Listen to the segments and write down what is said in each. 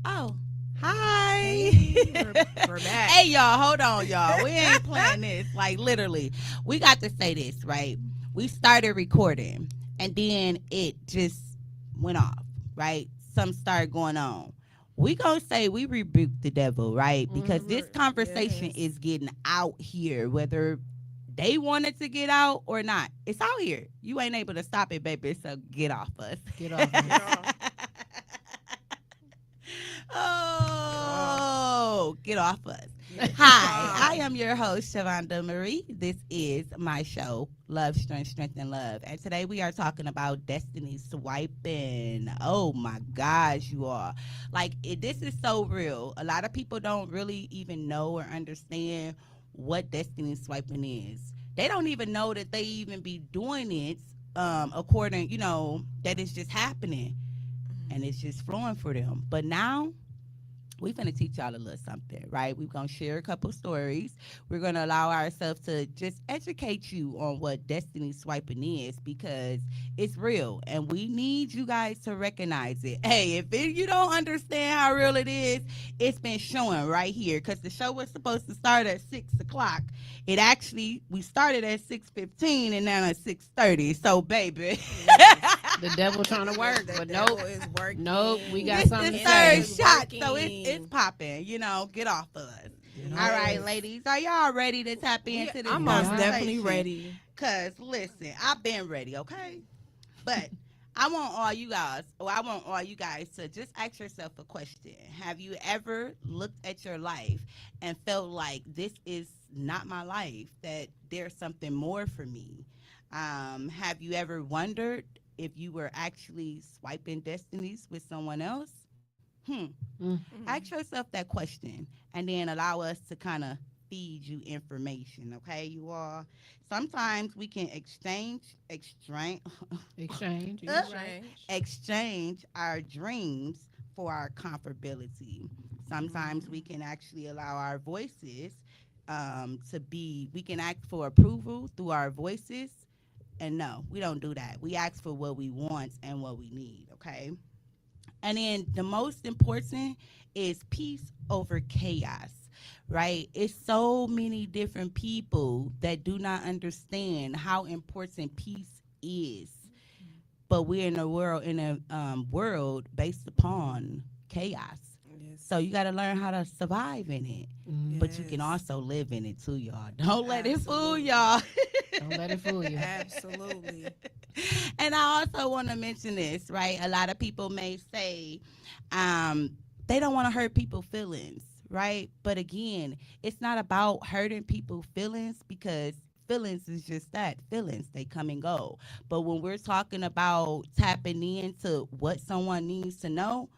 Oh, hi. We're back. Hey, y'all, hold on, y'all. We ain't playing this. Like, literally, we got to say this, right? We started recording, and then it just went off, right? Some started going on. We gonna say we rebuked the devil, right? Because this conversation is getting out here, whether they wanted to get out or not. It's out here. You ain't able to stop it, baby. So get off us. Get off. Get off. Oh, get off us. Hi, I am your host, Shavonda Marie. This is my show, Love, Strength, Strength, and Love. And today we are talking about destiny swiping. Oh my gosh, you all. Like, this is so real. A lot of people don't really even know or understand what destiny swiping is. They don't even know that they even be doing it according, that it's just happening. And it's just flowing for them. But now, we're going to teach y'all a little something, right? We're going to share a couple stories. We're going to allow ourselves to just educate you on what destiny swiping is, because it's real. And we need you guys to recognize it. Hey, you don't understand how real it is, it's been showing right here, because the show was supposed to start at 6 o'clock. We started at 6:15 and now at 6:30. So, baby. The devil trying to work, but nope. Is working. Nope, we got It's something the to third say. shot, so it's popping. Get off of us. Yes. All right, ladies, are y'all ready to tap into this? I'm most conversation? definitely ready. Cause listen, I've been ready, okay? But I want all you guys to just ask yourself a question. Have you ever looked at your life and felt like this is not my life, that there's something more for me? Have you ever wondered if you were actually swiping destinies with someone else? Ask yourself that question, and then allow us to kind of feed you information, okay, you all? Sometimes we can exchange our dreams for our comfortability. Sometimes we can actually allow our voices we can ask for approval through our voices. And no, we don't do that. We ask for what we want and what we need, okay? And then the most important is peace over chaos, right? It's so many different people that do not understand how important peace is. But we're in a world based upon chaos. Yes. So you got to learn how to survive in it. But you can also live in it too, y'all. Don't let it fool y'all. Don't let it fool you. Absolutely. And I also want to mention this, right? A lot of people may say they don't want to hurt people's feelings, right? But again, it's not about hurting people's feelings because feelings is just that feelings, they come and go. But when we're talking about tapping into what someone needs to know,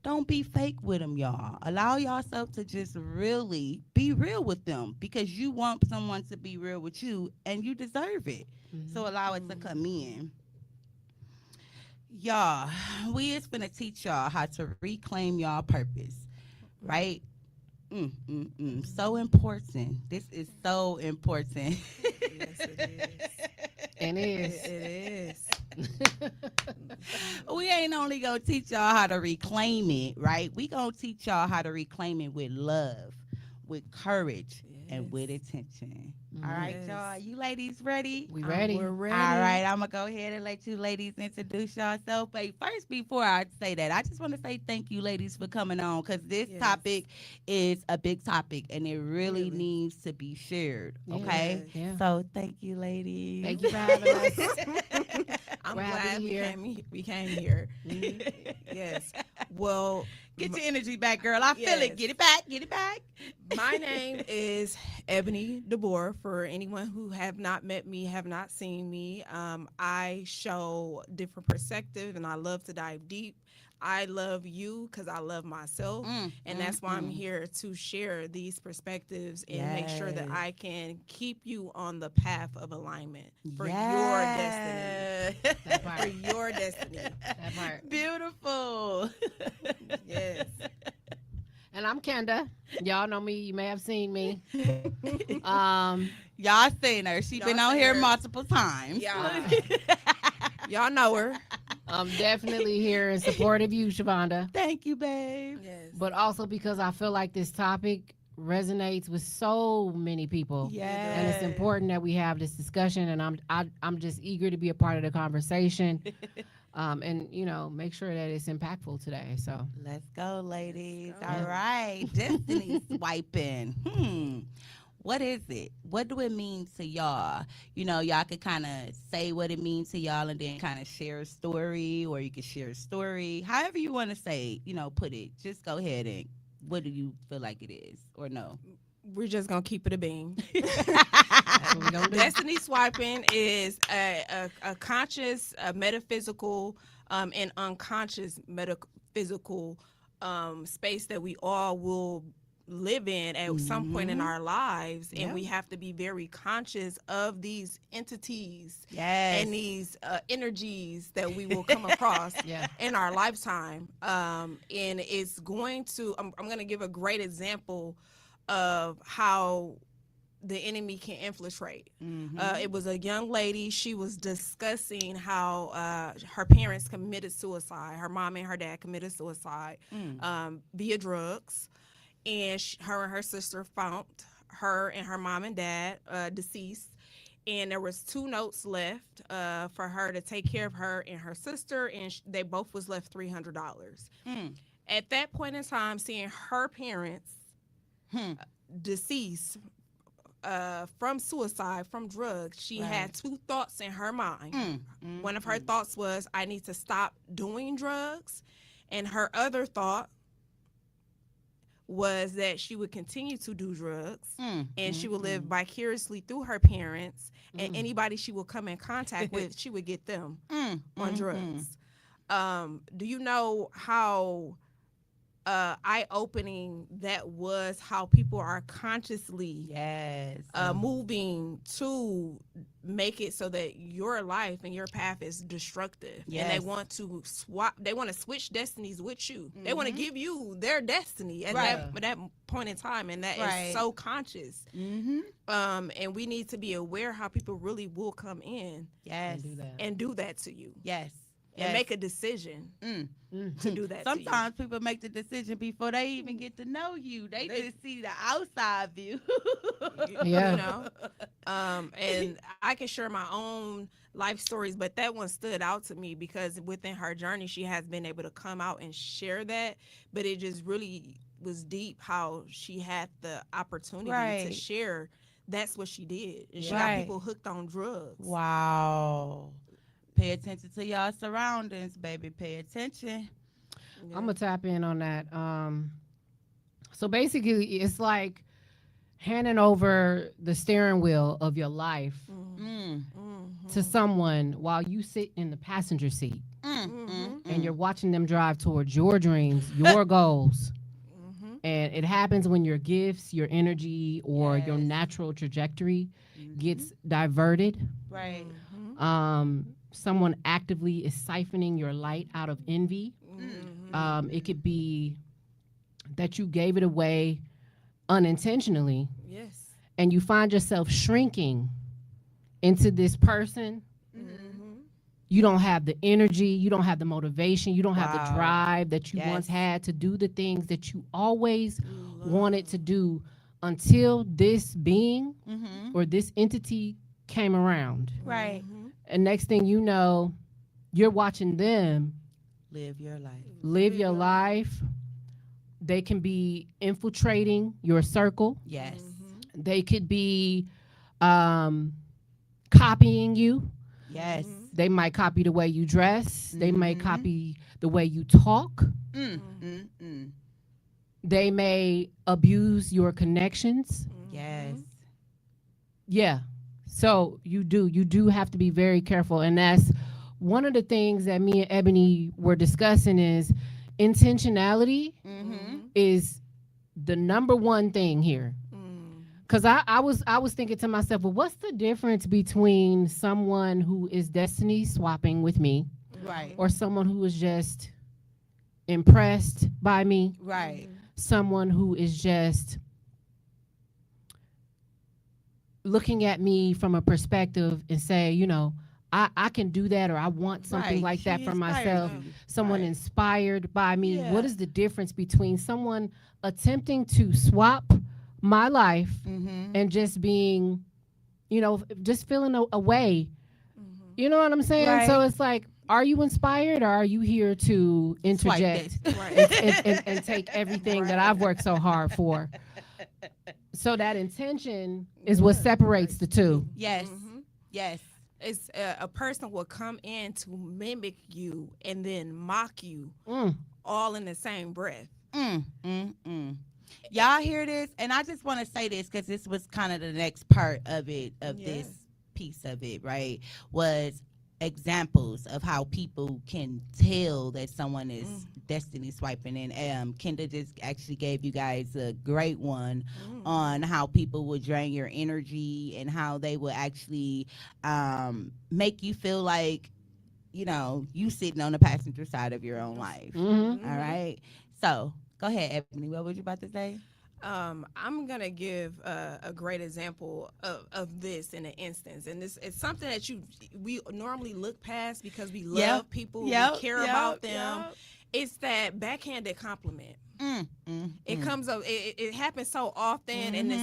don't be fake with them, y'all. Allow yourself to just really be real with them because you want someone to be real with you and you deserve it. So allow it to come in. Y'all, we is gonna teach y'all how to reclaim y'all purpose, right? So important. This is so important. Yes, it is. And is. It is. We ain't only gonna teach y'all how to reclaim it, right? We gonna teach y'all how to reclaim it with love, with courage, and with Yes. attention. All right, Yes. y'all. You ladies ready? We ready. We're ready. All right, I'm gonna go ahead and let you ladies introduce yourself. But first, before I say that, I just want to say thank you, ladies, for coming on because this Yes. topic is a big topic and it really Really. needs to be shared. Yeah. Okay, Yes. Yeah. so thank you, ladies. Thank you for having us. I'm We're happy glad to we hear. came here. Yes. Well, Get your energy back, girl. I feel it. Yes. Get it back. Get it back. my name is Ebony Debor. For anyone who have not met me, have not seen me, I show different perspective, and I love to dive deep. I love you because I love myself, and that's why I'm here to share these perspectives and make sure that Yes. I can keep you on the path of alignment for your destiny. That For part. your destiny. That part. Beautiful. Yes. And I'm Kenda. Y'all know me. You may have seen me. Um, Y'all seen her. She Y'all been on seen here her. multiple times. Yeah. Y'all know her. I'm definitely here in support of you, Shavonda. Thank you, babe. Yes. But also because I feel like this topic resonates with so many people. Yes. And it's important that we have this discussion, and I'm just eager to be a part of the conversation, and make sure that it's impactful today. So Let's go, ladies. Let's go. All right. Destiny swiping. What is it? What do it mean to y'all? Y'all could kind of say what it means to y'all and then kind of share a story, or you could share a story. However you want to say, put it. Just go ahead and what do you feel like it is or no? We're just gonna keep it a beam. that's what we're gonna do. Destiny swiping is a conscious, metaphysical, and unconscious metaphysical space that we all will live in at some point in our lives, and Yeah. we have to be very conscious of these entities Yes. and these energies that we will come across Yeah. in our lifetime. And it's going to, I'm going to give a great example of how the enemy can infiltrate. It was a young lady. She was discussing how her parents committed suicide. Her mom and her dad committed suicide via drugs. And her and her sister found her and her mom and dad deceased. And there was 2 notes left for her to take care of her and her sister, and they both was left $300. At that point in time, seeing her parents deceased from suicide, from drugs, she had 2 thoughts in her mind. One of her thoughts was, I need to stop doing drugs. And her other thought was that she would continue to do drugs and she would live vicariously through her parents, and anybody she would come in contact with, she would get them on drugs. Do you know how eye-opening that was, how people are consciously Yes. moving to make it so that your life and your path is destructive. Yes. And they want to switch destinies with you. They want to give you their destiny at that point in time, and that is so conscious. And we need to be aware how people really will come in Yes. and do that to you. Yes. And make a decision to do that Sometimes people make the decision before they even get to know you. They just see the outside view. to you. Yeah. You know? And I can share my own life stories, but that one stood out to me because within her journey, she has been able to come out and share that. But it just really was deep how she had the opportunity to share that's what she did. And she Right. got people hooked on drugs. Wow. Pay attention to y'all surroundings, baby. Pay attention. Yeah. I'm gonna tap in on that. So basically, it's like handing over the steering wheel of your life to someone while you sit in the passenger seat and you're watching them drive towards your dreams, your goals. And it happens when your gifts, your energy, or your Yes. natural trajectory gets diverted. Right. Someone actively is siphoning your light out of envy. It could be that you gave it away unintentionally, Yes. and you find yourself shrinking into this person. You don't have the energy, you don't have the motivation, you don't have the Wow. drive that you Yes. once had to do the things that you always wanted to do until this being or this entity came around. Right. And next thing you know, you're watching them Live your life. live your life. They can be infiltrating your circle. Yes. They could be copying you. Yes. They might copy the way you dress. They may copy the way you talk. They may abuse your connections. Yes. Yeah. So you do have to be very careful. And that's one of the things that me and Ebony were discussing is intentionality is the number one thing here. Because I was thinking to myself, well, what's the difference between someone who is destiny swapping with me Right. or someone who is just impressed by me, Right. someone who is just looking at me from a perspective and say, you know, I can do that, or I want something Right. like She that for inspires myself. you. Someone Right. inspired by me. Yeah. What is the difference between someone attempting to swap my life and just being, you know, just feeling a way? You know what I'm saying? Right. So it's like, are you inspired, or are you here to Swipe interject this. Right. and take everything that I've worked so hard for? So that intention is what separates the two. Yes. Yes. It's a person will come in to mimic you and then mock you all in the same breath. Y'all hear this? And I just want to say this because this was kind of the next part of it, of this piece of it, right? Was examples of how people can tell that someone is destiny swiping. And Kenda just actually gave you guys a great one on how people will drain your energy and how they will actually make you feel like, you know, you sitting on the passenger side of your own life. All right. So go ahead, Ebony. What was you about to say? I'm gonna give a great example of this in an instance, and this it's something that we normally look past because we love people, we care about them. It's that backhanded compliment. It comes up. It happens so often, and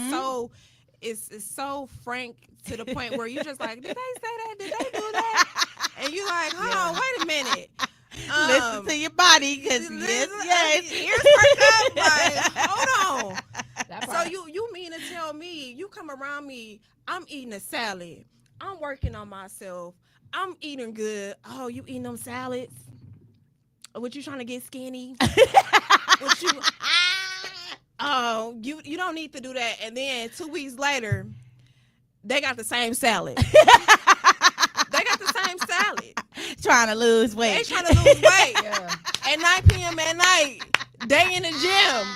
it's so frank to the point where you just like, did they say that? Did they do that? And you like, hold on, wait a minute. Listen to your body, because yes. Ears perk up, like, hold on. So you mean to tell me you come around me, I'm eating a salad, I'm working on myself, I'm eating good. Oh, you eating them salads? What, you trying to get skinny? What you? Oh, you don't need to do that. And then 2 weeks later, they got the same salad. They got the same salad. Trying to lose weight. They trying to lose weight. At 9 p.m. at night, they in the gym.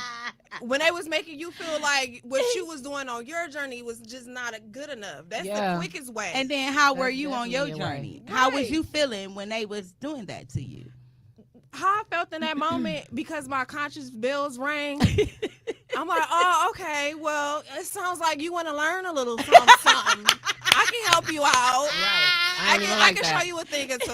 When they was making you feel like what you was doing on your journey was just not good enough. That's the quickest way. And then how were That's you on your definitely a way. journey? How was Right. you feeling when they was doing that to you? How I felt in that moment, because my conscious bells rang, I'm like, oh, okay, well, it sounds like you want to learn a little something. I can help you out. I can show you a thing or two.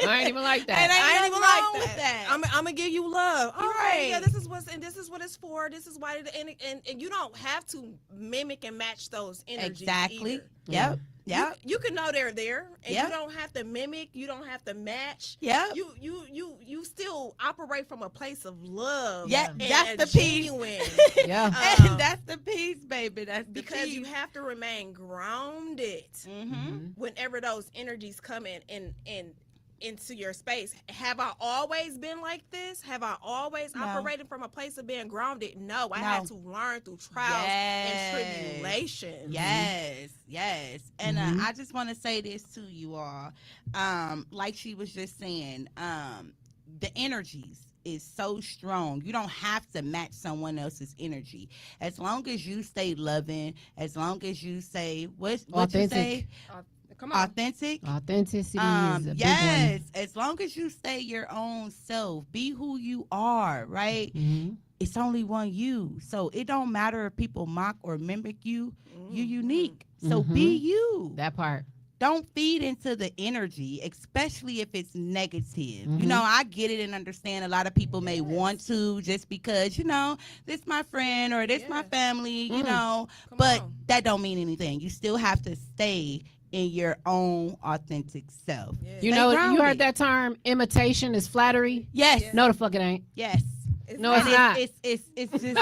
I ain't even like that. And I ain't even wrong like with that. that. I'm gonna give you love. All right, Right. yeah, this is what it's for. This is why, and you don't have to mimic and match those energies. Exactly. Either. Yep. You can know they're there, and Yep. you don't have to mimic. You don't have to match. Yep. You still operate from a place of love. Yeah, and that's a the piece. genuine. Yeah. And that's the piece, baby. That's the Because piece. you have to remain grounded whenever those energies come in into your space. Have I always been like this? Have I always No. operated from a place of being grounded? No, I No. had to learn through trials and Yes. tribulations. Yes. And I just want to say this to you all. Like she was just saying, the energies is so strong. You don't have to match someone else's energy. As long as you stay loving, as long as you say what you Authentic. say, Come on. authentic. Authenticity is a Yes, as long as you stay your own self, be who you are, right? big one. It's only one you. So it don't matter if people mock or mimic you. You're unique. So be you. That part. Don't feed into the energy, especially if it's negative. You know, I get it and understand a lot of people may want to just because, you know, this my friend or this my family, you know, but that don't mean anything. You still have to stay in your own authentic self. You Stay know, you grounded. heard that term, imitation is flattery? Yes. No, the fuck it ain't. Yes. No, it's not. It's just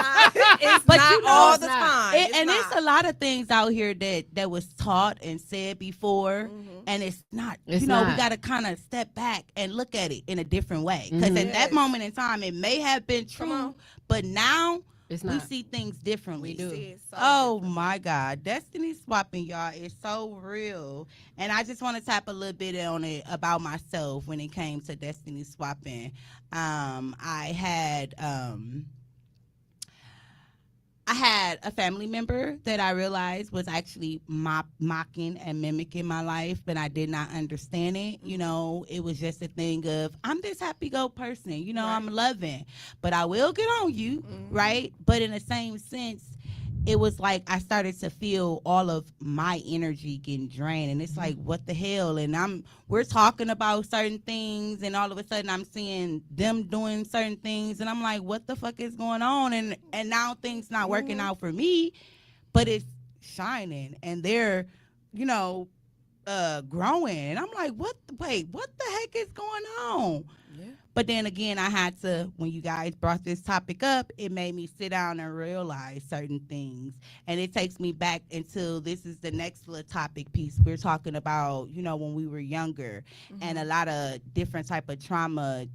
It's But not you know, all it's the not. time. and not. it's a lot of things out here that was taught and said before, and it's not. It's you know, we not. got to kind of step back and look at it in a different way. Because at that Yes. moment in time, it may have been true, but now It's we not. see things differently. We do. See it so Oh different. my God, destiny swapping, y'all, is so real, and I just want to tap a little bit on it about myself when it came to destiny swapping. I had a family member that I realized was actually mocking and mimicking my life, but I did not understand it. You know, it was just a thing of, I'm this happy-go person. You know, I'm loving, but I will get on you, right? But in the same sense, it was like I started to feel all of my energy getting drained, and it's like, what the hell? And we're talking about certain things, and all of a sudden I'm seeing them doing certain things, and I'm like, what the fuck is going on? And now things not working out for me, but it's shining, and they're, you know, growing, and I'm like, what the heck is going on? But then again, I had to, when you guys brought this topic up, it made me sit down and realize certain things. And it takes me back until this is the next little topic piece. We're talking about, you know, when we were younger and a lot of different type of trauma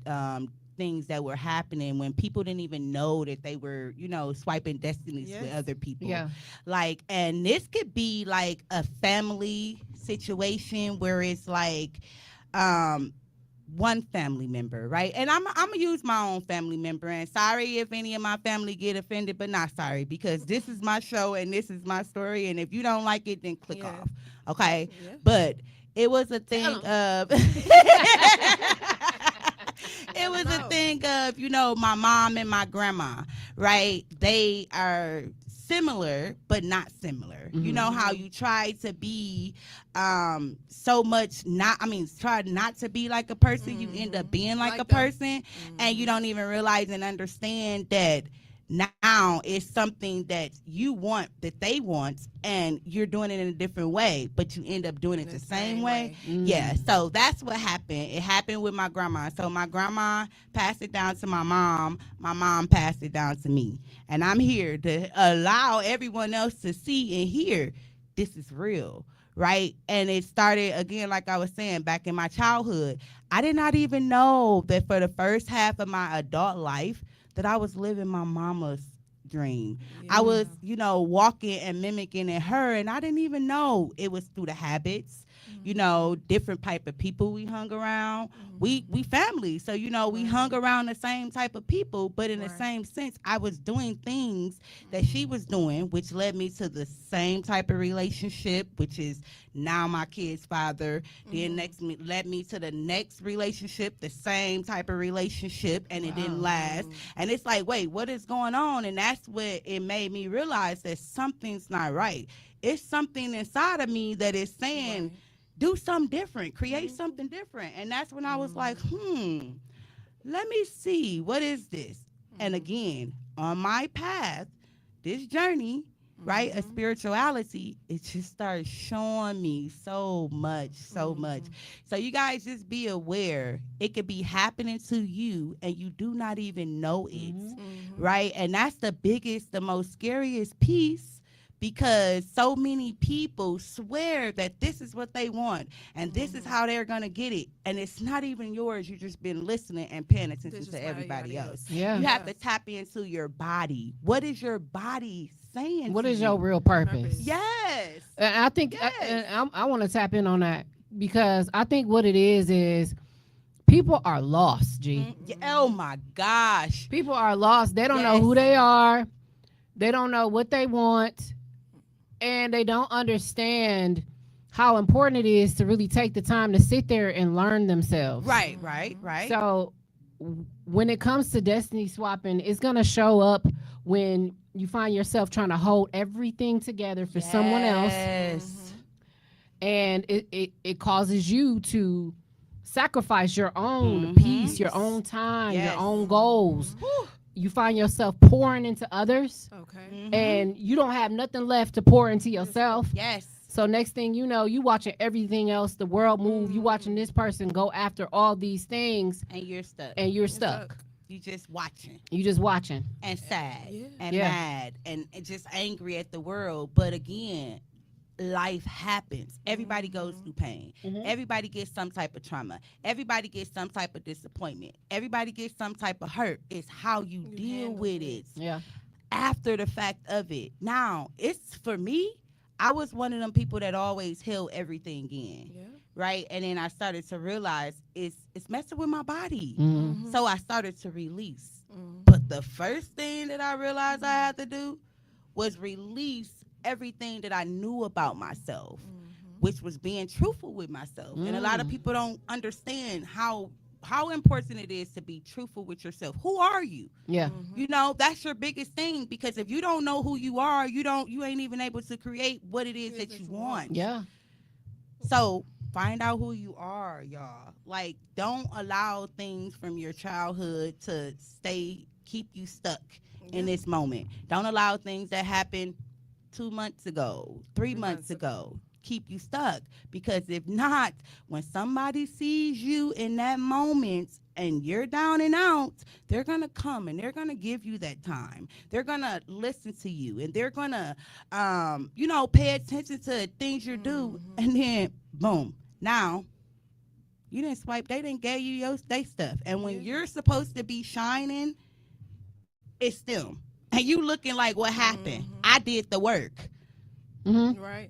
things that were happening when people didn't even know that they were, you know, swiping destinies with other people. Yeah. Like, and this could be like a family situation where it's like, one family member, right? And I'm gonna use my own family member, and sorry if any of my family get offended, but not sorry, because this is my show and this is my story, and if you don't like it, then click off, okay? But it was a thing of it was a thing of, you know, my mom and my grandma, right? They are similar but not similar. You know how you try to be so much try not to be like a person, you end up being like a person, and you don't even realize and understand that now it's something that you want, that they want, and you're doing it in a different way, but you end up doing it the same way. Yeah, so that's what happened. It happened with my grandma. So my grandma passed it down to my mom passed it down to me, and I'm here to allow everyone else to see and hear this is real, right? And it started again, like I was saying, back in my childhood. I did not even know that for the first half of my adult life that I was living my mama's dream. I was, you know, walking and mimicking in her, and I didn't even know it was through the habits, you know, different type of people we hung around. We family, so, you know, we hung around the same type of people, but in the same sense, I was doing things that she was doing, which led me to the same type of relationship, which is now my kid's father. Then led me to the next relationship, the same type of relationship, and it didn't last. And it's like, wait, what is going on? And that's what it made me realize that something's not right. It's something inside of me that is saying, do something different, create something different. And that's when I was like, let me see, what is this? And again, on my path, this journey, right? A spirituality, it just starts showing me so much, so much. So you guys just be aware it could be happening to you and you do not even know it, right? And that's the biggest, the most scariest piece, because so many people swear that this is what they want and this is how they're going to get it. And it's not even yours. You've just been listening and paying attention to everybody else. Yeah. You have to tap into your body. What is your body saying? What to is you? your real purpose? Yes. And I think I want to tap in on that, because I think what it is people are lost, G. Oh my gosh. People are lost. They don't know who they are. They don't know what they want. And they don't understand how important it is to really take the time to sit there and learn themselves. Right. So when it comes to destiny swapping, it's going to show up when you find yourself trying to hold everything together for someone else. And it causes you to sacrifice your own peace, your own time, your own goals. You find yourself pouring into others. Okay. And you don't have nothing left to pour into yourself. Yes. So next thing you know, you watching everything else, the world move. You watching this person go after all these things. And you're stuck. And you're stuck. You just watching. You just watching. And sad. And Yeah. mad. And just angry at the world. But again, life happens. Everybody goes through pain. Everybody gets some type of trauma. Everybody gets some type of disappointment. Everybody gets some type of hurt. It's how you deal with it. Yeah. After the fact of it. Now, it's for me, I was one of them people that always held everything in. Right? And then I started to realize it's messing with my body. So I started to release. But the first thing that I realized I had to do was release everything that I knew about myself, which was being truthful with myself. And a lot of people don't understand how important it is to be truthful with yourself. Who are you? Yeah. You know, that's your biggest thing, because if you don't know who you are, you ain't even able to create what it is that you want. Yeah. So find out who you are, y'all. Like, don't allow things from your childhood to keep you stuck in this moment. Don't allow things that happened 2 months ago, 3 months ago, keep you stuck. Because if not, when somebody sees you in that moment and you're down and out, they're going to come and they're going to give you that time. They're going to listen to you, and they're going to, pay attention to things you do. And then, boom, now you didn't swipe. They didn't give you their stuff. And when you're supposed to be shining, it's them. And you looking like, what happened? I did the work. Right.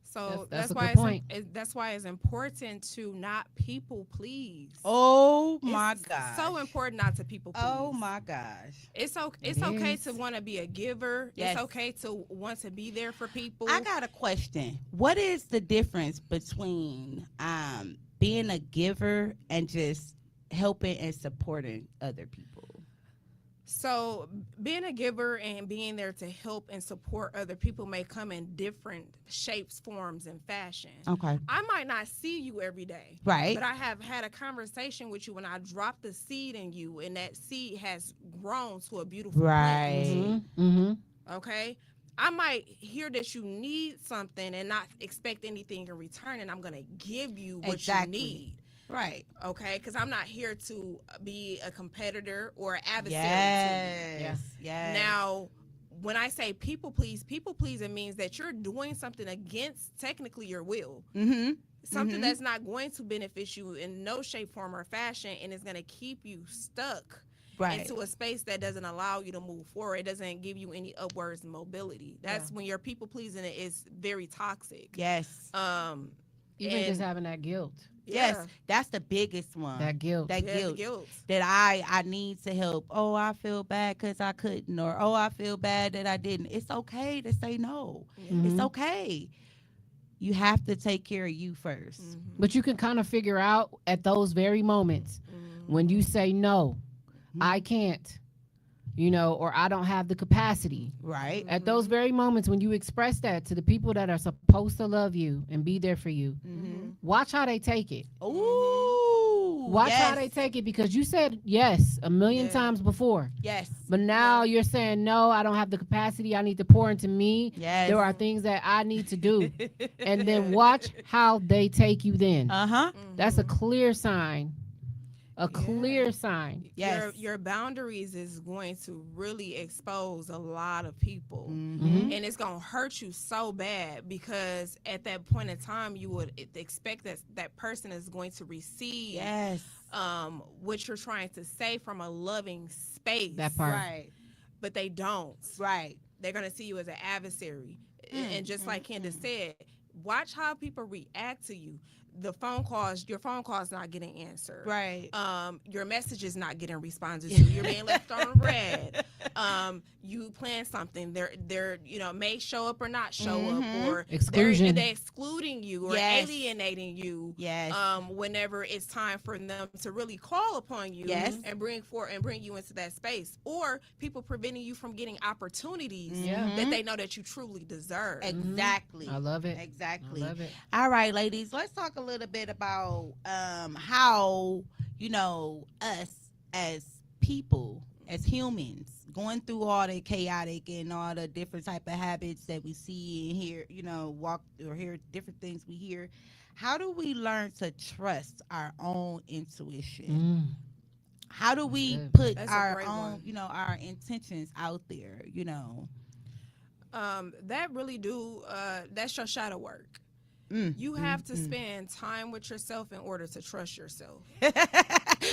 So That's a why good point. That's why it's important to not people please. Oh my It's gosh. so important not to people please. Oh my gosh. It's okay. It's It okay is. to want to be a giver. Yes. It's okay to want to be there for people. I got a question. What is the difference between being a giver and just helping and supporting other people? So being a giver and being there to help and support other people may come in different shapes, forms, and fashion. Okay. I might not see you every day. Right. But I have had a conversation with you when I dropped the seed in you, and that seed has grown to a beautiful plant. Okay? I might hear that you need something and not expect anything in return, and I'm going to give you what you need. Right. Okay? Because I'm not here to be a competitor or an adversary to you. Yes. Now, when I say people pleasing means that you're doing something against technically your will. Something that's not going to benefit you in no shape, form, or fashion, and is going to keep you stuck into a space that doesn't allow you to move forward. It doesn't give you any upwards mobility. That's when you're people pleasing. It is very toxic. Yes. Even just having that guilt. Yes, that's the biggest one. That guilt. That guilt. That I need to help. Oh, I feel bad because I couldn't, or oh, I feel bad that I didn't. It's okay to say no. It's okay. You have to take care of you first. But you can kind of figure out at those very moments when you say no, I can't, or I don't have the capacity. Right. At those very moments when you express that to the people that are supposed to love you and be there for you, watch how they take it. Ooh. Watch how yes. they take it, because you said yes a million times before. Yes. But now you're saying, no, I don't have the capacity. I need to pour into me. Yes. There are things that I need to do. And then watch how they take you then. Uh-huh. That's a clear sign. A clear sign. Yes. Your boundaries is going to really expose a lot of people. Mm-hmm. And it's going to hurt you so bad, because at that point in time you would expect that that person is going to receive Yes. what you're trying to say from a loving space. That part. Right. But they don't. Right. They're going to see you as an adversary. And just like Kenda said, watch how people react to you. Your phone calls not getting answered. Right. Your message is not getting responded to. You're being left on red. You plan something. They're may show up or not show up, or Exclusion. they're excluding you or alienating you. Yes. Whenever it's time for them to really call upon you, and bring you into that space, or people preventing you from getting opportunities that they know that you truly deserve. Exactly. I love it. Exactly. I love it. All right, ladies, let's talk a little bit about how us as people, as humans, going through all the chaotic and all the different type of habits that we see and hear, walk or hear different things we hear. How do we learn to trust our own intuition? How do we put our own, our intentions out there? That really that's your shadow work. You have to spend time with yourself in order to trust yourself. Wait.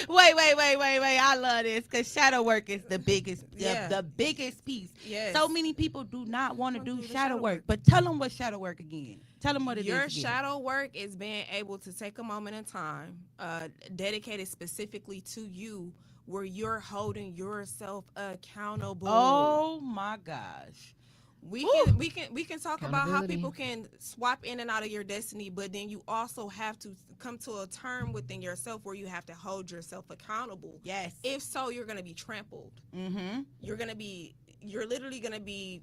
I love this, because shadow work is the biggest, the biggest piece. Yes. So many people do not want to do shadow work. But tell them what shadow work again. Tell them what it is. Your again. shadow work is being able to take a moment in time, dedicated specifically to you, where you're holding yourself accountable. Oh my gosh. We can talk about how people can swap in and out of your destiny, but then you also have to come to a term within yourself where you have to hold yourself accountable. Yes. If so, you're going to be trampled. Mm-hmm. You're literally going to be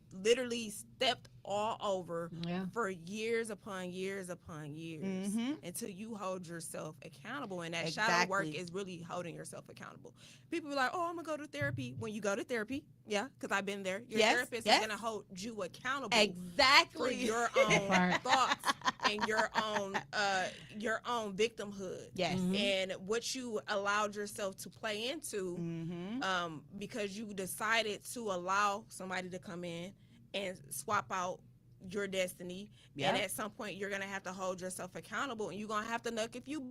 stepped all over for years upon years upon years until you hold yourself accountable. And that shadow work is really holding yourself accountable. People be like, oh, I'm going to go to therapy. When you go to therapy, because I've been there, your therapist is going to hold you accountable for your own thoughts and your own victimhood. Yes. And what you allowed yourself to play into because you decided to allow somebody to come in and swap out your destiny. And at some point you're going to have to hold yourself accountable, and you're going to have to look if you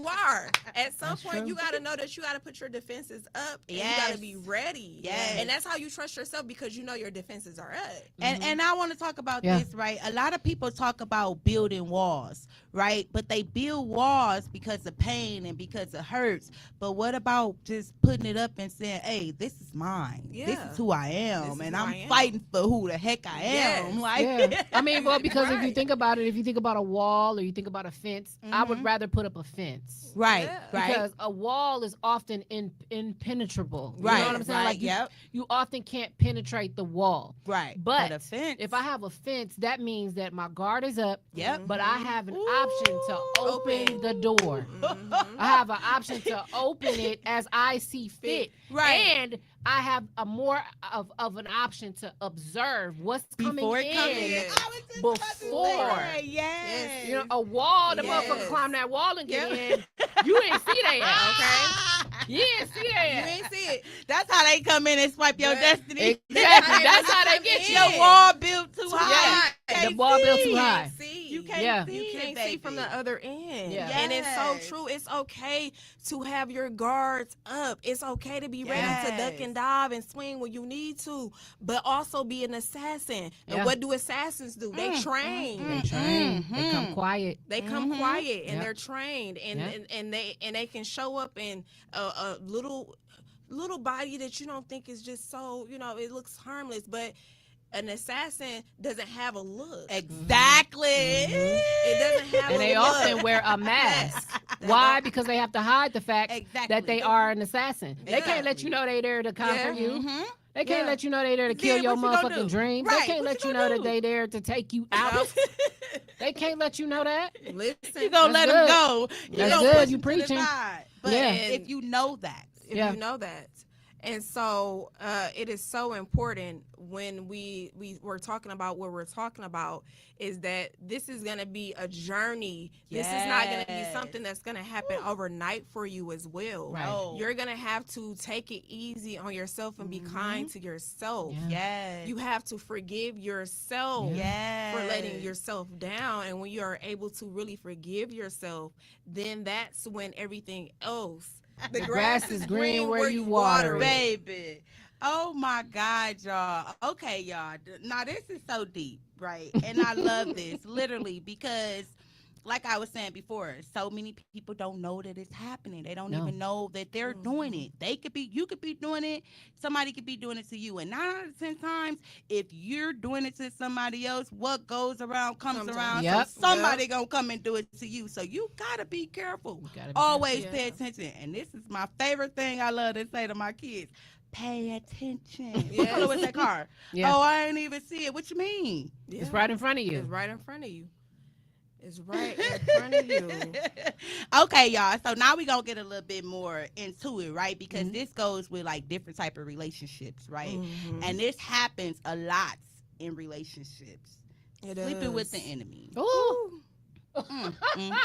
are. At some point, you got to know that you got to put your defenses up, and you got to be ready. Yes. And that's how you trust yourself, because you know your defenses are up. And I want to talk about this, right? A lot of people talk about building walls, right? But they build walls because of pain and because it hurts. But what about just putting it up and saying, hey, this is mine. This is who I am. And I'm fighting for who the heck I am. Like, I mean, well, because if you think about it, if you think about a wall or you think about a fence, I would rather put up a fence. Right, right. Because a wall is often impenetrable. You right, know what I'm saying? right, Like you often can't penetrate the wall. Right. But a fence. if I have a fence, that means that my guard is up. Yep. But I have an option to open the door. I have an option to open it as I see fit. Right. And I have a more of an option to observe what's coming in before. Yes. You know, a wall, the motherfucker climb that wall and get in. You ain't see that, okay? You ain't see that. You ain't see it. That's how they come in and swipe your destiny. Exactly. That's how they get you. Your wall built too high. The wall built too high. You can't see. You can't see from the other end. Yeah. And it's so true. It's okay to have your guards up. It's okay to be ready to duck and dive and swing when you need to, but also be an assassin. And what do assassins do? They train. They train. They come quiet. They come quiet, and they're trained, and they can show up in a little body that you don't think is just so, it looks harmless, but an assassin doesn't have a look. Exactly. It doesn't have and they often wear a mask. Why? Because they have to hide the fact that they are an assassin. They can't let you know they're there to conquer you. They can't let you know they're there to kill your motherfucking dreams. They can't let you know that they're there to take you out. They can't let you know that. Listen, You gonna let That's them good. go. You That's gonna good. push You them to the preaching. side. But Yeah. if you know that. if Yeah. you know that. And so it is so important when we're talking about what we're talking about is that this is going to be a journey. This is not going to be something that's going to happen overnight for you as well. Right. No. You're going to have to take it easy on yourself and be kind to yourself. Yeah. Yes. You have to forgive yourself Yes. for letting yourself down. And when you are able to really forgive yourself, then that's when everything else, the grass is green where you water it. Baby. Oh my God, y'all. Okay, y'all. Now this is so deep, right? And I love this literally because like I was saying before, so many people don't know that it's happening. They don't even know that they're doing it. You could be doing it. Somebody could be doing it to you. And 9 out of 10 times, if you're doing it to somebody else, what goes around comes around. Yep. So somebody gonna come and do it to you. So you gotta be careful. Always pay attention. And this is my favorite thing I love to say to my kids. Pay attention. What color was that car? Yeah. Oh, I ain't even see it. What you mean? Yeah. It's right in front of you. It's right in front of you. It's right in front of you. Okay, y'all. So now we're going to get a little bit more into it, right? Because this goes with like different type of relationships, right? And this happens a lot in relationships. Sleeping with the enemy. Ooh.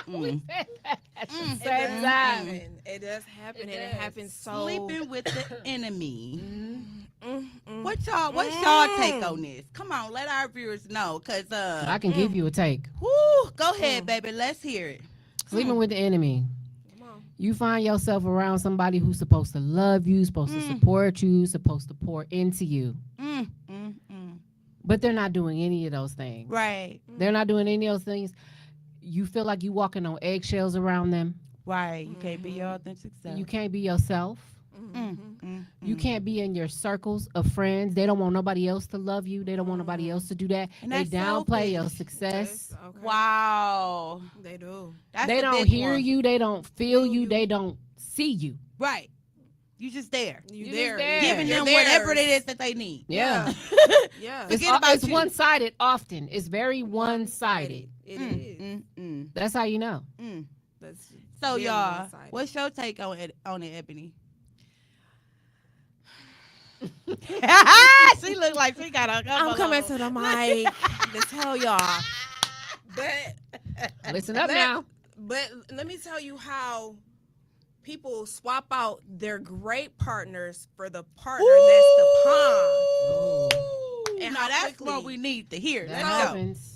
We said that at the It same does time. happen. It does happen, and it does. happens so. Sleeping with the enemy. Mm. What's y'all take on this? Come on, let our viewers know, cause I can give you a take. whoo, go ahead, baby. Let's hear it. Sleeping with the enemy. Come on. You find yourself around somebody who's supposed to love you, supposed to support you, supposed to pour into you. But they're not doing any of those things. Right, They're not doing any of those things. You feel like you walking on eggshells around them. right. You can't be your authentic self. You can't be yourself. You can't be in your circles of friends. They don't want nobody else to love you. They don't want nobody else to do that. And They that's downplay your selfish. success. Okay. Wow. They do. That's They the don't big hear one. you. They don't feel Feel you. you. They don't see you. Right. You just there. You You there. just there. Giving You're them theirs. whatever it is that they need. Yeah. Yeah. Forget about It's you. one-sided often. It's very one-sided. It is. That's how you know. That's So very y'all, one-sided. what's your take on it, Ebony? She look like she got a. I'm coming to the mic to tell y'all. But Listen up now. But let me tell you how people swap out their great partners for the partner that's the pawn. And now how that's quickly- what we need to hear. That Let's go. happens.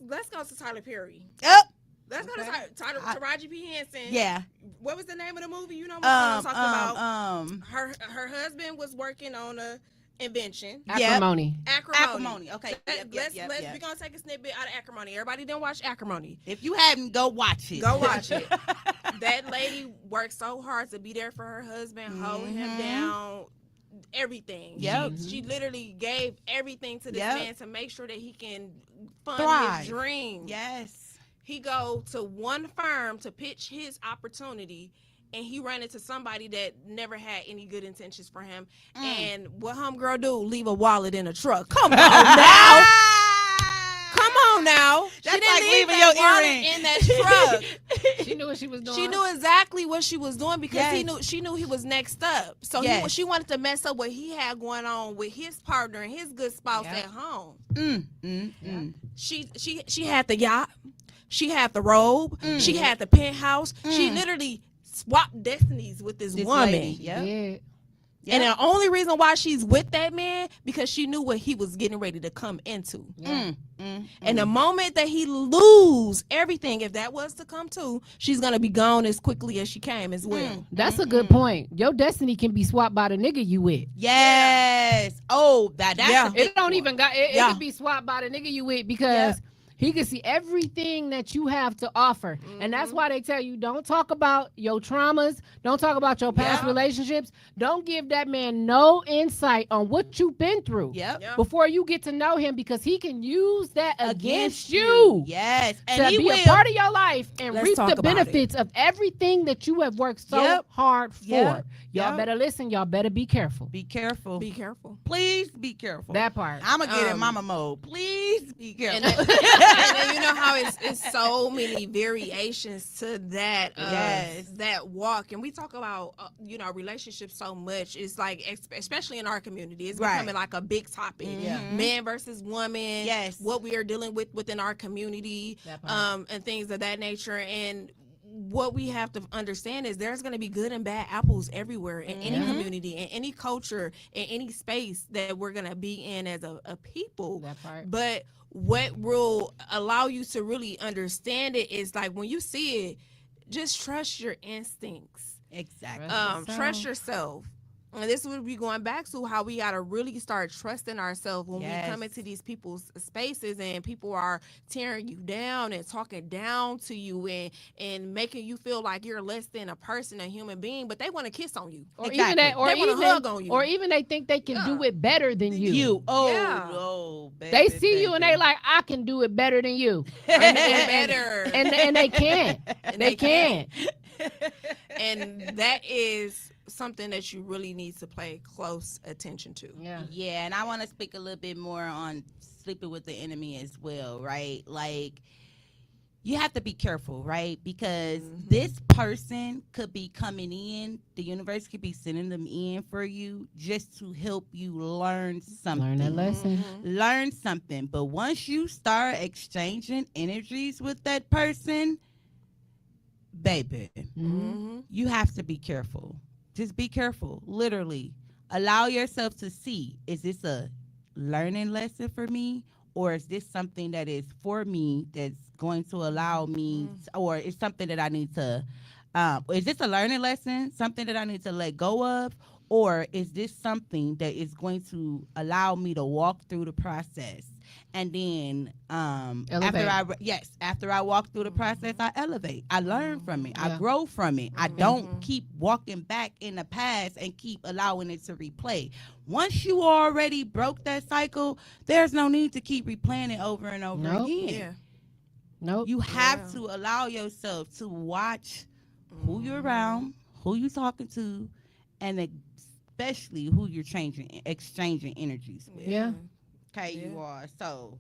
Let's go to Tyler Perry. Yep. Let's go to Tyler Taraji P. Henson. Yeah. What was the name of the movie? You know what I'm talking about. Her husband was working on a invention. Acrimony. Acrimony. Okay. We're gonna take a snippet out of Acrimony. Everybody didn't watch Acrimony. If you haven't, go watch it. Go watch it. That lady worked so hard to be there for her husband, holding him down, everything. Yep. She literally gave everything to this man to make sure that he can fund Thrive. his dream. Yes. He go to one firm to pitch his opportunity, and he ran into somebody that never had any good intentions for him. And what homegirl do? Leave a wallet in a truck. Come on now. Come on now. That's She didn't like leave leaving that your wallet earring. in that truck. She knew what she was doing. She knew exactly what she was doing because Yes. she knew he was next up. So she wanted to mess up what he had going on with his partner and his good spouse at home. She had the yacht. She had the robe. She had the penthouse. She literally swapped destinies with this woman. Lady. Yep. Yeah. And the only reason why she's with that man because she knew what he was getting ready to come into. And the moment that he lose everything, if that was to come to, she's gonna be gone as quickly as she came as well. That's a good point. Your destiny can be swapped by the nigga you with. Yes. Oh, that's a big It don't one. even got it can be swapped by the nigga you with because he can see everything that you have to offer. And that's why they tell you don't talk about your traumas, don't talk about your past relationships. Don't give that man no insight on what you've been through before you get to know him because he can use that against you. Yes. And To he be will. a part of your life and Let's reap talk the about benefits of everything that you have worked so hard for. Yep. Y'all Yep. better listen. Y'all better be careful. Be careful. Be careful. Please be careful. That part. I'm going to get in mama mode. Please Please be careful. And then you know how it's so many variations to that that walk, and we talk about relationships so much. It's like especially in our community, it's becoming like a big topic. Man versus woman. Yes, what we are dealing with within our community, and things of that nature. And what we have to understand is there's going to be good and bad apples everywhere in any community, in any culture, in any space that we're going to be in as a people. That part. But what will allow you to really understand it is like when you see it, just trust your instincts. Exactly. Trust yourself. And this would be going back to how we got to really start trusting ourselves when we come into these people's spaces and people are tearing you down and talking down to you and making you feel like you're less than a person, a human being, but they want to kiss on you. Or even they want to hug on you. Or even they think they can do it better than you. Baby, they see you and they like, I can do it better than you. and better. And they can't. They can't. And that is something that you really need to pay close attention to. Yeah, and I want to speak a little bit more on sleeping with the enemy as well, right? Like, you have to be careful, right? Because this person could be coming in, the universe could be sending them in for you just to help you learn something. Learn a lesson. Learn something. But once you start exchanging energies with that person, baby, you have to be careful. Just be careful. Literally, allow yourself to see, is this a learning lesson for me, or is this something that is for me that's going to allow me, or is something that I need to, is this a learning lesson, something that I need to let go of, or is this something that is going to allow me to walk through the process? And then after I walk through the process, I elevate. I learn from it. I grow from it. I don't keep walking back in the past and keep allowing it to replay. Once you already broke that cycle, there's no need to keep replaying it over and over again. You have to allow yourself to watch who you're around, who you're talking to, and especially who you're exchanging energies with. You are. So,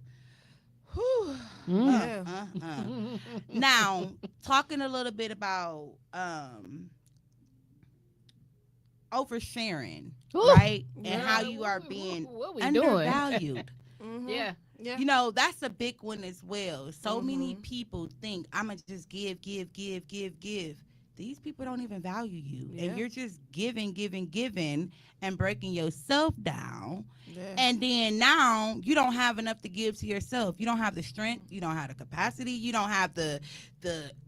now, talking a little bit about oversharing, right? And how you are being undervalued. You know, that's a big one as well. So many people think, I'm going to just give. These people don't even value you. And you're just giving, and breaking yourself down. And then now you don't have enough to give to yourself. You don't have the strength. You don't have the capacity. You don't have the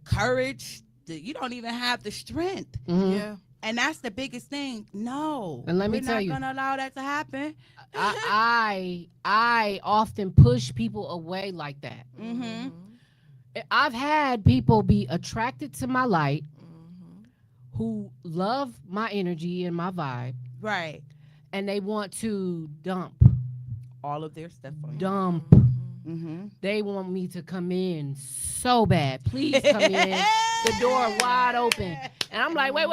courage. You don't even have the strength. And that's the biggest thing. No. And let me tell you, we're not going to allow that to happen. I often push people away like that. I've had people be attracted to my light who love my energy and my vibe. Right. And they want to dump all of their stuff on you. They want me to come in so bad. Please come in. The door wide open. And I'm like, wait. I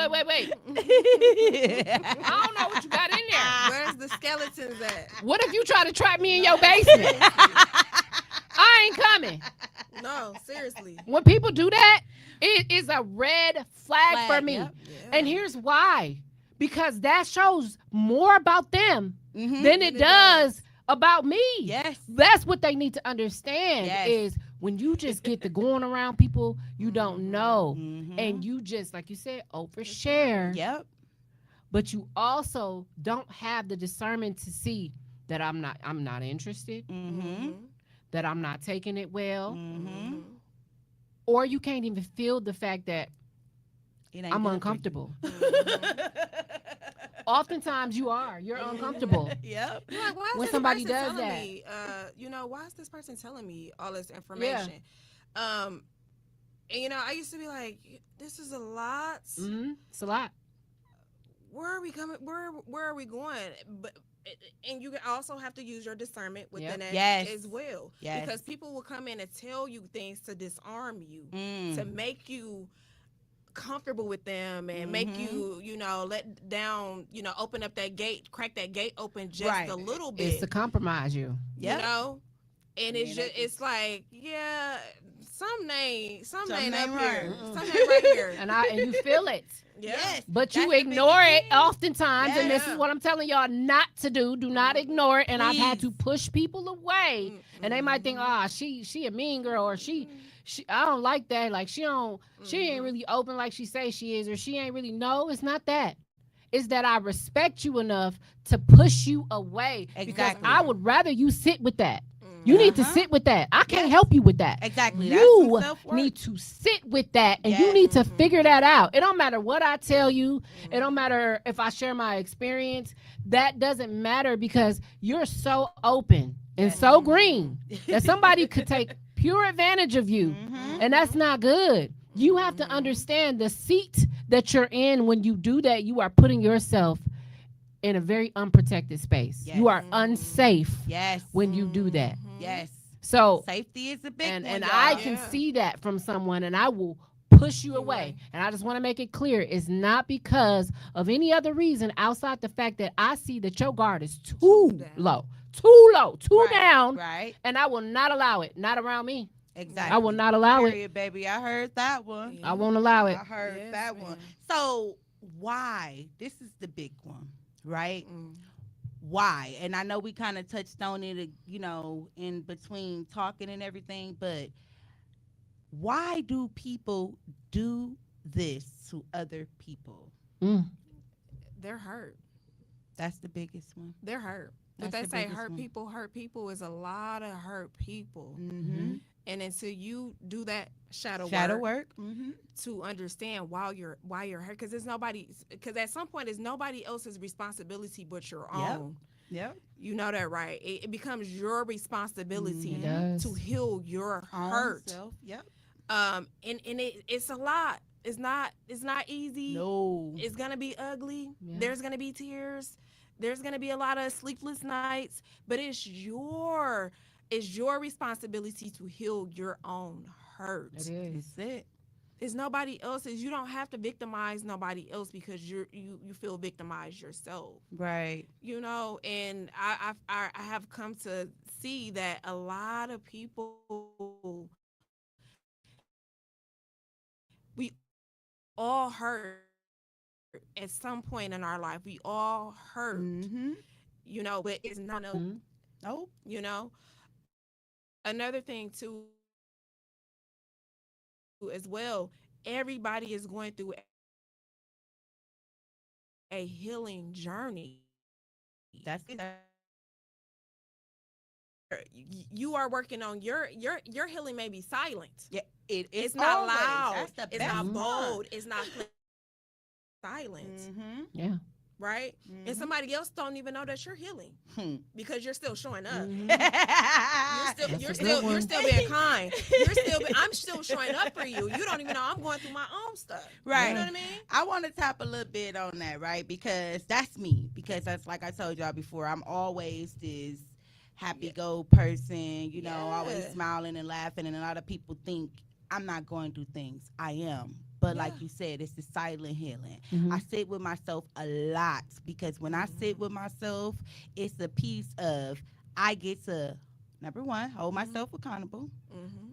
don't know what you got in there. Where's the skeletons at? What if you try to trap me in your basement? I ain't coming. No, seriously. When people do that, it is a red flag for me. And here's why. Because that shows more about them than it does about me. Yes. That's what they need to understand is when you just get to going around people you don't know and you just, like you said, overshare. But you also don't have the discernment to see that I'm not interested, that I'm not taking it well, or you can't even feel the fact that I'm uncomfortable. Oftentimes you're uncomfortable. You're like, why is when somebody does that, me, why is this person telling me all this information? And I used to be like, this is a lot. It's a lot. Where are we coming? Where are we going? But and you also have to use your discernment within that as well. Because people will come in and tell you things to disarm you, to make you comfortable with them and make you, let down, open up that gate, crack that gate open just a little bit. It's to compromise you. You know? And Man, it's just, it's like, yeah, some name ain't up right. here, some name right here. And you feel it. Yeah. Yes, But you that's the ignore biggest it thing. oftentimes, and this is Yeah. what I'm telling y'all not to do. Do not ignore it. And I've had to Please. push people away, and they might think, ah, she a mean girl, or she I don't like that. Like she ain't really open like she say she is, or she ain't really. No, it's not that. It's that I respect you enough to push you away because Exactly. I would rather you sit with that. You need to Uh-huh. sit with that. I can't Yes. help you with that. Exactly. That's You some self-work. need to sit with that, and you Yes. need to figure that out. It don't matter what I tell you. It don't matter if I share my experience. That doesn't matter because you're so open and so green that somebody could take pure advantage of you, and that's not good. You have to understand the seat that you're in when you do that. You are putting yourself in a very unprotected space. Yes. You are unsafe Yes. when you do that. Yes. So Safety is a big one. and y'all. I can see that from someone, and I will push you away. And I just want to make it clear, it's not because of any other reason outside the fact that I see that your guard is too low, too down, Right. and I will not allow it. Not around me. Exactly. I will not allow it. Period, baby. I heard that one. I won't allow it. I heard Yes, that ma'am. one. So why? This is the big one, right? Why? And I know we kind of touched on it, in between talking and everything, but why do people do this to other people? Mm. They're hurt. That's the biggest one. They're hurt. That's If the they say biggest one. hurt people is a lot of hurt people. Mm-hmm. And until you do that shadow work. Mm-hmm. to understand why you're hurt, because at some point it's nobody else's responsibility but your Yep. own. Yep. You know that, right? It becomes your responsibility It does. to heal your hurt. Self. Yep. And it's a lot. It's not easy. No. It's gonna be ugly. Yeah. There's gonna be tears. There's gonna be a lot of sleepless nights. But it's your responsibility to heal your own hurt. It is. That's it. It's nobody else's. You don't have to victimize nobody else because you feel victimized yourself. Right. And I have come to see that a lot of people, we all hurt at some point in our life. We all hurt, Mm-hmm. but it's not Nope. Another thing too as well, everybody is going through a healing journey. That's You are working on your healing may be silent. yeah. It's not always. loud. That's the It's best not one. bold. It's not silent. Mm-hmm. Yeah. Right? And somebody else don't even know that you're healing because you're still showing up. You're still being kind. I'm still showing up for you. You don't even know I'm going through my own stuff. Right. You know what I mean? I want to tap a little bit on that, right? Because that's me. Because that's like I told y'all before, I'm always this happy-go person, always smiling and laughing. And a lot of people think I'm not going through things. I am. But like you said, it's the silent healing. Mm-hmm. I sit with myself a lot because when I sit with myself, it's a piece of I get to, number one, hold myself accountable,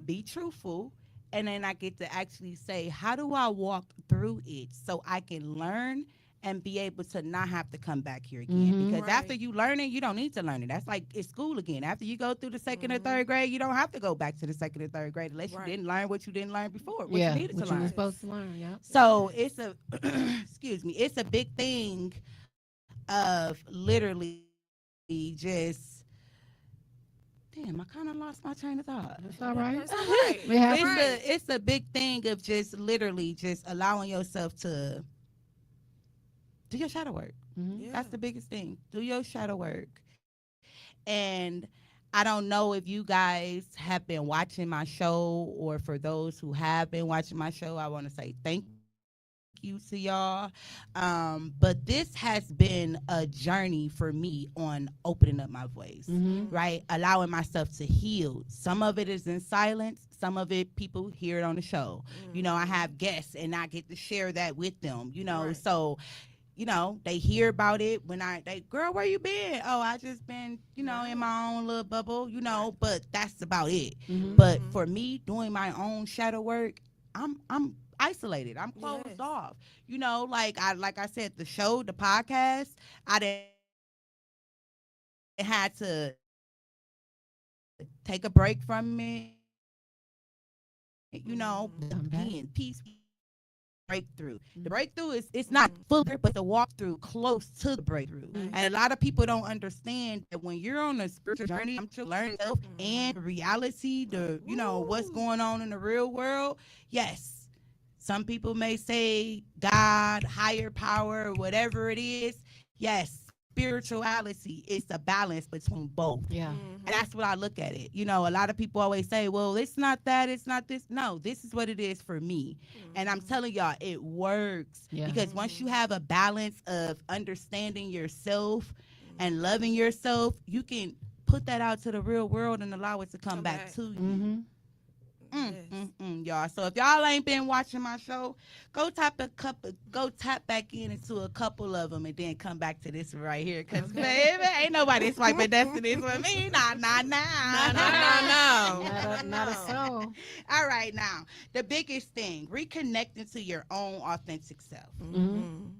be truthful, and then I get to actually say, how do I walk through it so I can learn and be able to not have to come back here again. Because after you learn it, you don't need to learn it. That's like it's school again. After you go through the second or third grade, you don't have to go back to the second or third grade unless you didn't learn what you didn't learn before. What you needed to what learn. you were supposed to learn. Yeah. So it's a excuse me, it's a big thing of literally just damn, I kind of lost my train of thought. That's all right. That's all right. It's a big thing of just literally just allowing yourself to do your shadow work. Mm-hmm. That's the biggest thing. Do your shadow work. And I don't know if you guys have been watching my show, or for those who have been watching my show, I want to say thank you to y'all. But this has been a journey for me on opening up my voice, right? Allowing myself to heal. Some of it is in silence. Some of it, people hear it on the show. I have guests and I get to share that with them, so they hear about it when girl, where you been? Oh, I just been, in my own little bubble, but that's about it. Mhm. But for me, doing my own shadow work, I'm isolated. I'm closed Yes. off. Like I said, the podcast, I didn't had to take a break from it, Unpack. being peace breakthrough. The Mhm. breakthrough is it's not full, but the walkthrough close to the breakthrough. Right. And a lot of people don't understand that when you're on a spiritual journey, I'm to learn self and reality, what's going on in the real world. Yes, some people may say God, higher power, whatever it is. Yes, spirituality is a balance between both. Yeah. And that's what I look at it. A lot of people always say, well, it's not that, it's not this. No, this is what it is for me. And I'm telling y'all, it works. Yeah. Because once you have a balance of understanding yourself and loving yourself, you can put that out to the real world and allow it to come back to you. Mhm. Y'all. So if y'all ain't been watching my show, go tap back into a couple of them and then come back to this right here. Cause baby, ain't nobody swiping destinies with me. Nah. No. Not a soul. All right, now the biggest thing: reconnecting to your own authentic self. Mhm.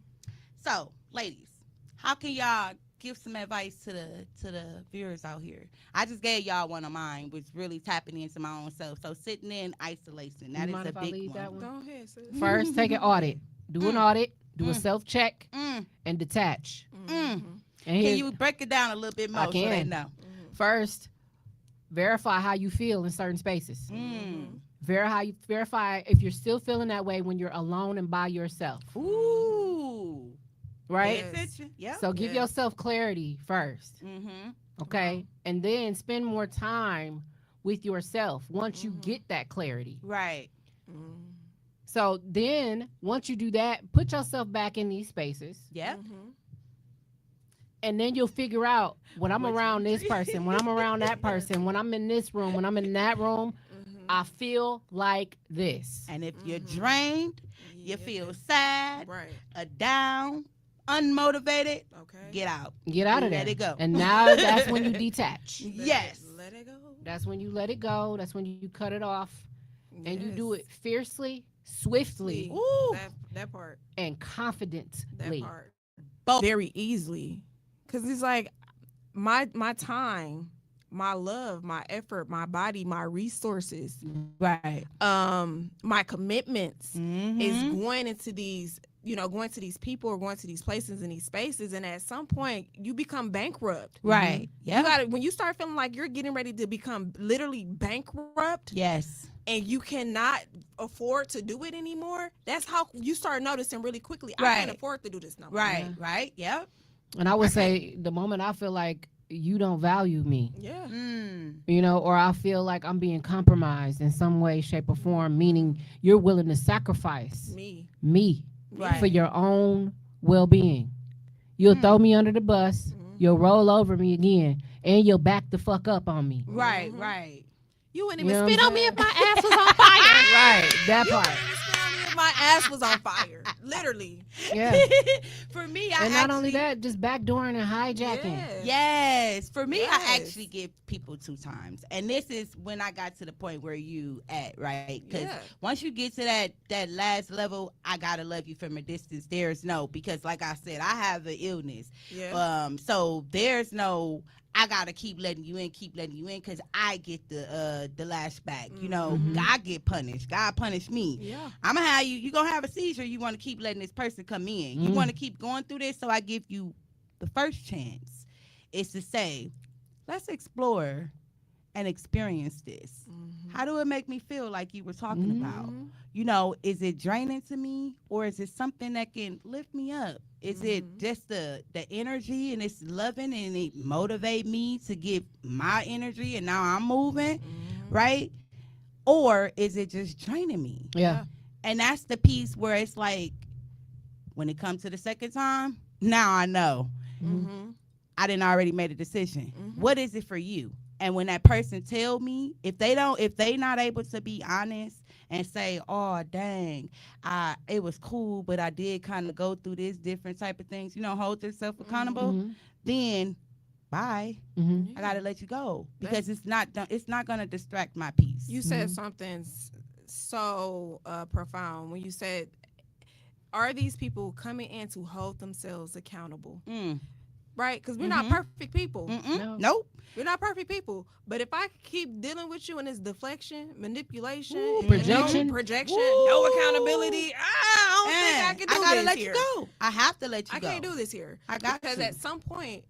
So, ladies, how can y'all give some advice to the viewers out here? I just gave y'all one of mine, which really tapping into my own self. So sitting in isolation, that You is mind a if I big lead one. that one? Go ahead, sis. First, take an audit. Do an audit. Do a self-check and detach. And Can here's- you break it down a little bit more so they can. know? First, verify how you feel in certain spaces. Mm. Verify if you're still feeling that way when you're alone and by yourself. Ooh. Right? Yes. Pay attention. Yep. So give Yes. yourself clarity first. Mm-hmm. Okay? And then spend more time with yourself once you get that clarity. Right. So then, once you do that, put yourself back in these spaces. Yep. And then you'll figure out when I'm Which around this entry? person, when I'm around that person, when I'm in this room, when I'm in that room, I feel like this. And if you're drained, you feel sad, Right. down, unmotivated, Okay. get out. Get out of there. Let it go. And now that's when you detach. Yes. Let it go. That's when you let it go. That's when you cut it off. And you do Yes. it fiercely, swiftly, Ooh. That part. and That confidently. part. Both very easily. Cause it's like my time, my love, my effort, my body, my resources, Right. my commitments Mm-hmm. is going into these, going to these people or going to these places and these spaces, and at some point you become bankrupt. Right. You Yeah. got when you start feeling like you're getting ready to become literally bankrupt Yes. and you cannot afford to do it anymore. That's how you start noticing really quickly. I Right. can't afford to do this no more. Right. Yeah. Right. Yep. And I would say the moment I feel like you don't value me, Yeah. or I feel like I'm being compromised in some way, shape, or form, meaning you're willing to sacrifice Me. Right. for your own well-being. You'll throw me under the bus, you'll roll over me again, and you'll back the fuck up on me. Right. Right. You wouldn't You even know spit what on I'm me saying? if my ass was on fire. Right, that You part. wouldn't even spit on me if my ass was on fire. Literally. Yeah. For me, I And not actually, only that, just backdooring and hijacking. Yeah. Yes. For me, I Yes. actually give people 2 times. And this is when I got to the point where you at, right? Because Yeah. once you get to that last level, I gotta love you from a distance. There's no, because like I said, I have an illness. Yeah. So there's no, I gotta keep letting you in, because I get the lashback. God get punished. God punish me. Yeah. I'm gonna have you gonna have a seizure. You want to keep letting this person come in. You want to keep going through this, so I give you the first chance is to say, let's explore and experience this. How do it make me feel, like you were talking about? Is it draining to me, or is it something that can lift me up? Is it just the energy and it's loving and it motivate me to give my energy and now I'm moving, right? Or is it just draining me? Yeah. And that's the piece where it's like, when it comes to the second time, now I know. I didn't already made a decision. What is it for you? And when that person tell me, if they not able to be honest and say, "Oh, dang, it was cool, but I did kind of go through this different type of things." Hold yourself accountable. Mhm. Then, bye. Mhm. I gotta let you go That's- because it's not gonna distract my peace. You said something so profound when you said, "Are these people coming in to hold themselves accountable?" Right? Because we're not perfect people. No. Nope. We're not perfect people. But if I keep dealing with you and it's deflection, manipulation, Ooh, and projection. no accountability, I don't think I can do I gotta this let here. you go. I have to let you I go. can't do this here. I got because to. at some point,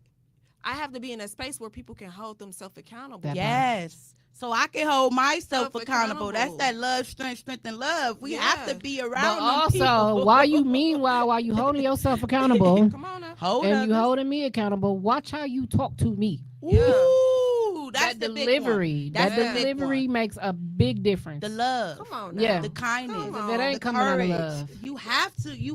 I have to be in a space where people can hold themselves accountable. That Yes. So I can hold myself accountable. Self-accountable. That's that love, strength, and love. We have to Yeah. be But around them also, people. while you holding yourself accountable Come on now. Hold and you others. holding me accountable, watch how you talk to me. Ooh, that's That the delivery, big one. That's that the big delivery one. makes a big difference. The love. Come on now. Yeah. The kindness. Come If on. it ain't The coming out of courage. love. You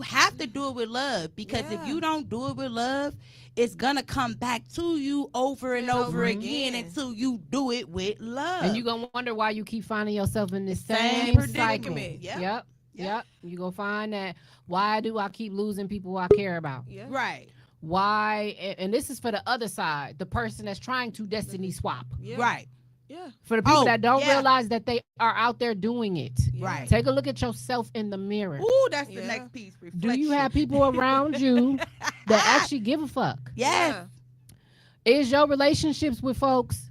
have to do it with love because if Yeah. you don't do it with love, it's gonna come back to you over and over again until you do it with love. And you're going to wonder why you keep finding yourself in the Same same cycle. predicament. Yep. Yep. You're going to find that, why do I keep losing people I care about? Yeah. Right. Why? And this is for the other side, the person that's trying to destiny swap. Yeah. Right. Yeah. For the people Oh, that don't yeah. realize that they are out there doing it. Yeah. Right. Take a look at yourself in the mirror. Ooh, that's the Yeah. next piece. Reflection. Do you have people around you that actually give a fuck? Yes. Yeah. Is your relationships with folks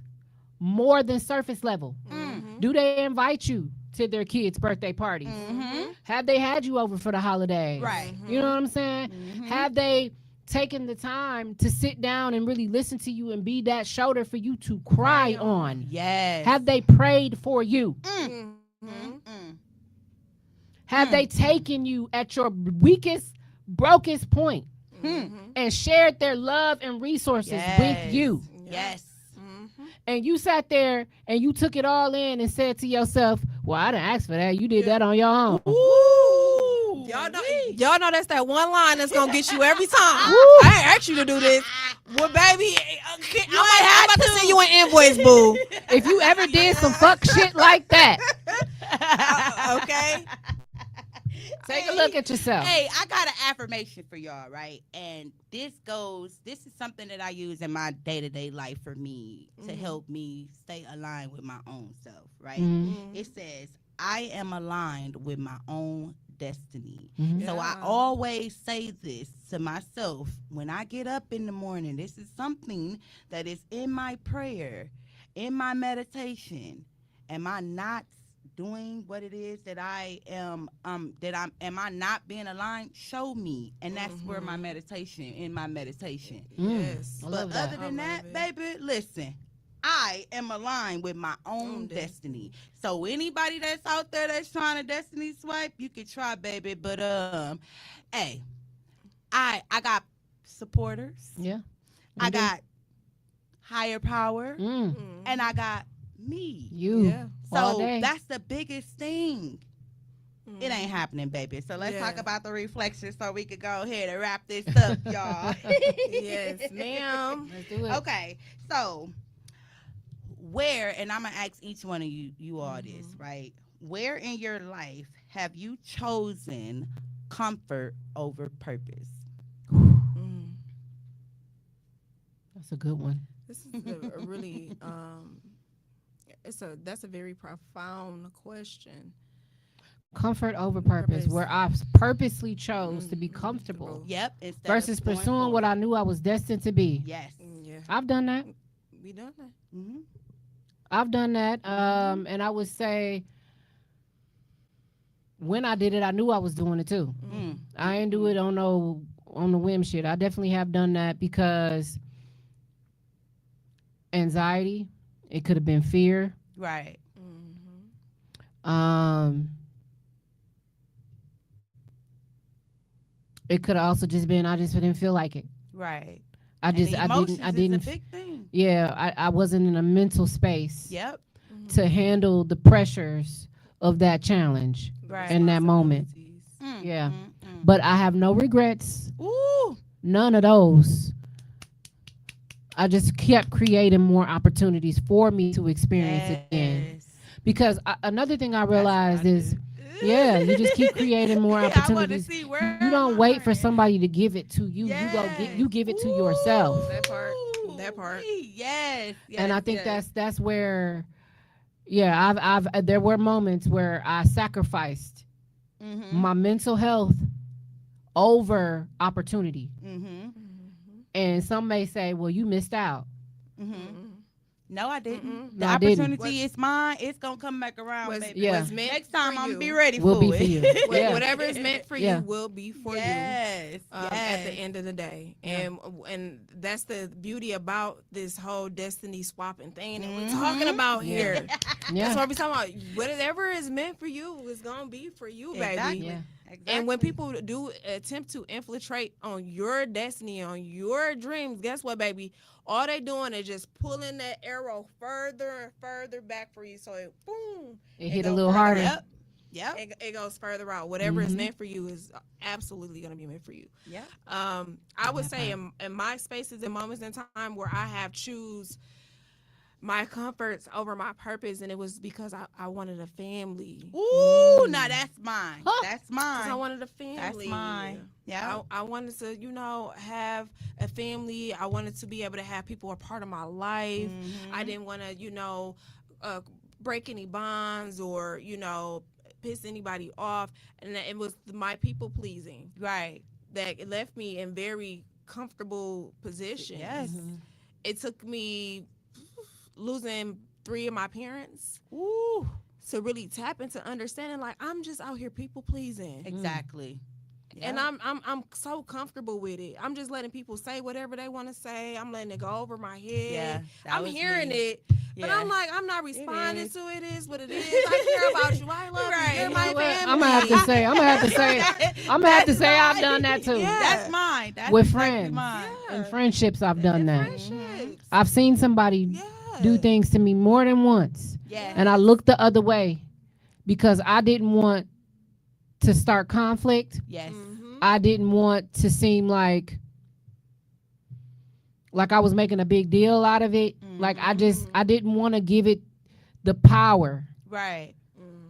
more than surface level? Mhm. Do they invite you to their kids' birthday parties? Mm-hmm. Have they had you over for the holidays? Right. You know what I'm saying? Mhm. Have they taken the time to sit down and really listen to you and be that shoulder for you to cry on? Yes. Have they prayed for you? Mhm. Have they taken you at your weakest, brokest point and shared their love and resources with you? Yes. And you sat there and you took it all in and said to yourself, "Well, I didn't ask for that. You did that on your own." Ooh. Y'all know that's that one line that's gonna get you every time. I ain't asked you to do this. Well, baby, I'm about to send you an invoice, boo. If you ever did some fuck shit like that, Okay. take a look at yourself. Hey, I got an affirmation for y'all, right? And this is something that I use in my day-to-day life for me to help me stay aligned with my own self, right? Mhm. It says, I am aligned with my own destiny. Mhm. So I Yeah. always say this to myself when I get up in the morning. This is something that is in my prayer, in my meditation. Am I not doing what it is that I am am I not being aligned? Show me. And that's where my meditation, in my meditation. Yes. I But love that. other than I that, love baby, listen, I am aligned with my own destiny. So anybody that's out there that's trying to destiny swipe, you can try, baby. But hey, I got supporters. Yeah. I got higher power, Mm. and I got me. You. Yeah. All So day. that's the biggest thing. It ain't happening, baby. So let's talk Yeah. about the reflection so we could go ahead and wrap this up, y'all. Yes, ma'am. Let's do it. Okay, so where, and I'm gonna ask each one of you all this, right? Where in your life have you chosen comfort over purpose? Mm. That's a good one. This is a really that's a very profound question. Comfort over purpose, Purpose. where I purposely chose to be comfortable Yep. Instead versus of going pursuing what forward. I knew I was destined to be. Yes. Yeah, I've done that. we done that. Mm-hmm. I've done that. And I would say when I did it, I knew I was doing it too. Mm. I ain't do it on the whim shit. I definitely have done that because anxiety, it could have been fear. Right. It could have also just been I just didn't feel like it. Right. I Emotions didn't. is a big thing. Yeah, I wasn't in a mental space Yep. to handle the pressures of that challenge Right. in that moment. Responsibilities. Yeah. But I have no regrets. Ooh. None of those. I just kept creating more opportunities for me to experience it again. Yes. Because another thing I realized is, do. yeah, you just keep creating more Yeah, I want to opportunities. see where You am I don't wait for learning? somebody to give it to you. Yes. You give it to yourself. That part. That part. Yes. And Yes. I think Yes. that's where, yeah, I've there were moments where I sacrificed Mhm. my mental health over opportunity. Mhm. And some may say, well, you missed out. Mhm. No, I didn't. Mm-mm. The No, I didn't. What opportunity is mine. It's gonna come back around, was baby. Yeah. was meant Next for time I'm gonna be you? ready Will for be for you. it. Yeah. Whatever is meant for Yeah. you will be for you. Yes. At the Yes. end of the day, Yeah. and that's the beauty about this whole destiny swapping thing that we're Mhm. talking about Yeah. here. That's Yeah. what we're talking about. Whatever is meant for you is gonna be for you, baby. Exactly. Yeah. Exactly. And when people do attempt to infiltrate on your destiny, on your dreams, guess what, baby? All they doing is just pulling that arrow further and further back for you. So it boom, It hit a go little further harder. out. Yep. It goes further out. Whatever is Mhm. meant for you is absolutely going to be meant for you. Yep. I would That say part. in my spaces and moments in time where I have choose my comforts over my purpose, and it was because I wanted a family. Ooh, now that's mine. Huh. That's Because I mine. wanted a family. That's mine. Yeah. I wanted to, have a family. I wanted to be able to have people a part of my life. I didn't want to, uh, break any bonds or, piss anybody off. And it was my people pleasing Right. that left me in very comfortable positions. Yes. It took me losing 3 of my parents Ooh. to really tap into understanding, like, I'm just out here people pleasing. Exactly. And Yep. I'm so comfortable with it. I'm just letting people say whatever they want to say. I'm letting it go over my head. Yeah, that I'm was hearing me. it, but Yeah. I'm like, I'm not responding is. to it. Is what it is. I care about you. I love Right. you. You're You my know what? family. I'm gonna have to say. I'm gonna have to say. I'm gonna have to That's say I've mine. done that too. Yeah. That's mine. That's With exactly friends. mine. In friendships, I've done In that. friendships. I've seen somebody Yeah. do things to me more than once, Yes. and I looked the other way because I didn't want to start conflict. Yes. Mhm. I didn't want to seem like I was making a big deal out of it. Like I didn't want to give it the power. Right.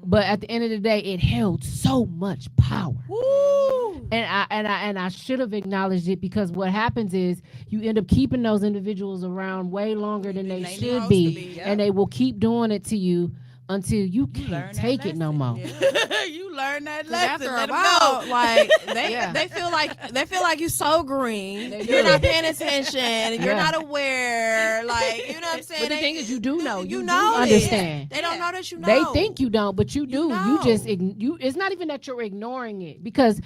But at the end of the day, it held so much power. Woo. And I should have acknowledged it, because what happens is you end up keeping those individuals around way longer than they They should supposed to be, be. Yep. and they will keep doing it to you until you You learn can't that take it no lesson. more. Yeah. You learn that 'Cause lesson. after a Let 'em while, go. like they Yeah. they feel like you so green. They You're do. not paying attention. You're Yeah. not aware. Like, you know what I'm saying. But the thing is, you do know. You do know it. understand. They don't know that you know. They think you don't, but you do. You just know. you. It's not even that you're ignoring it, because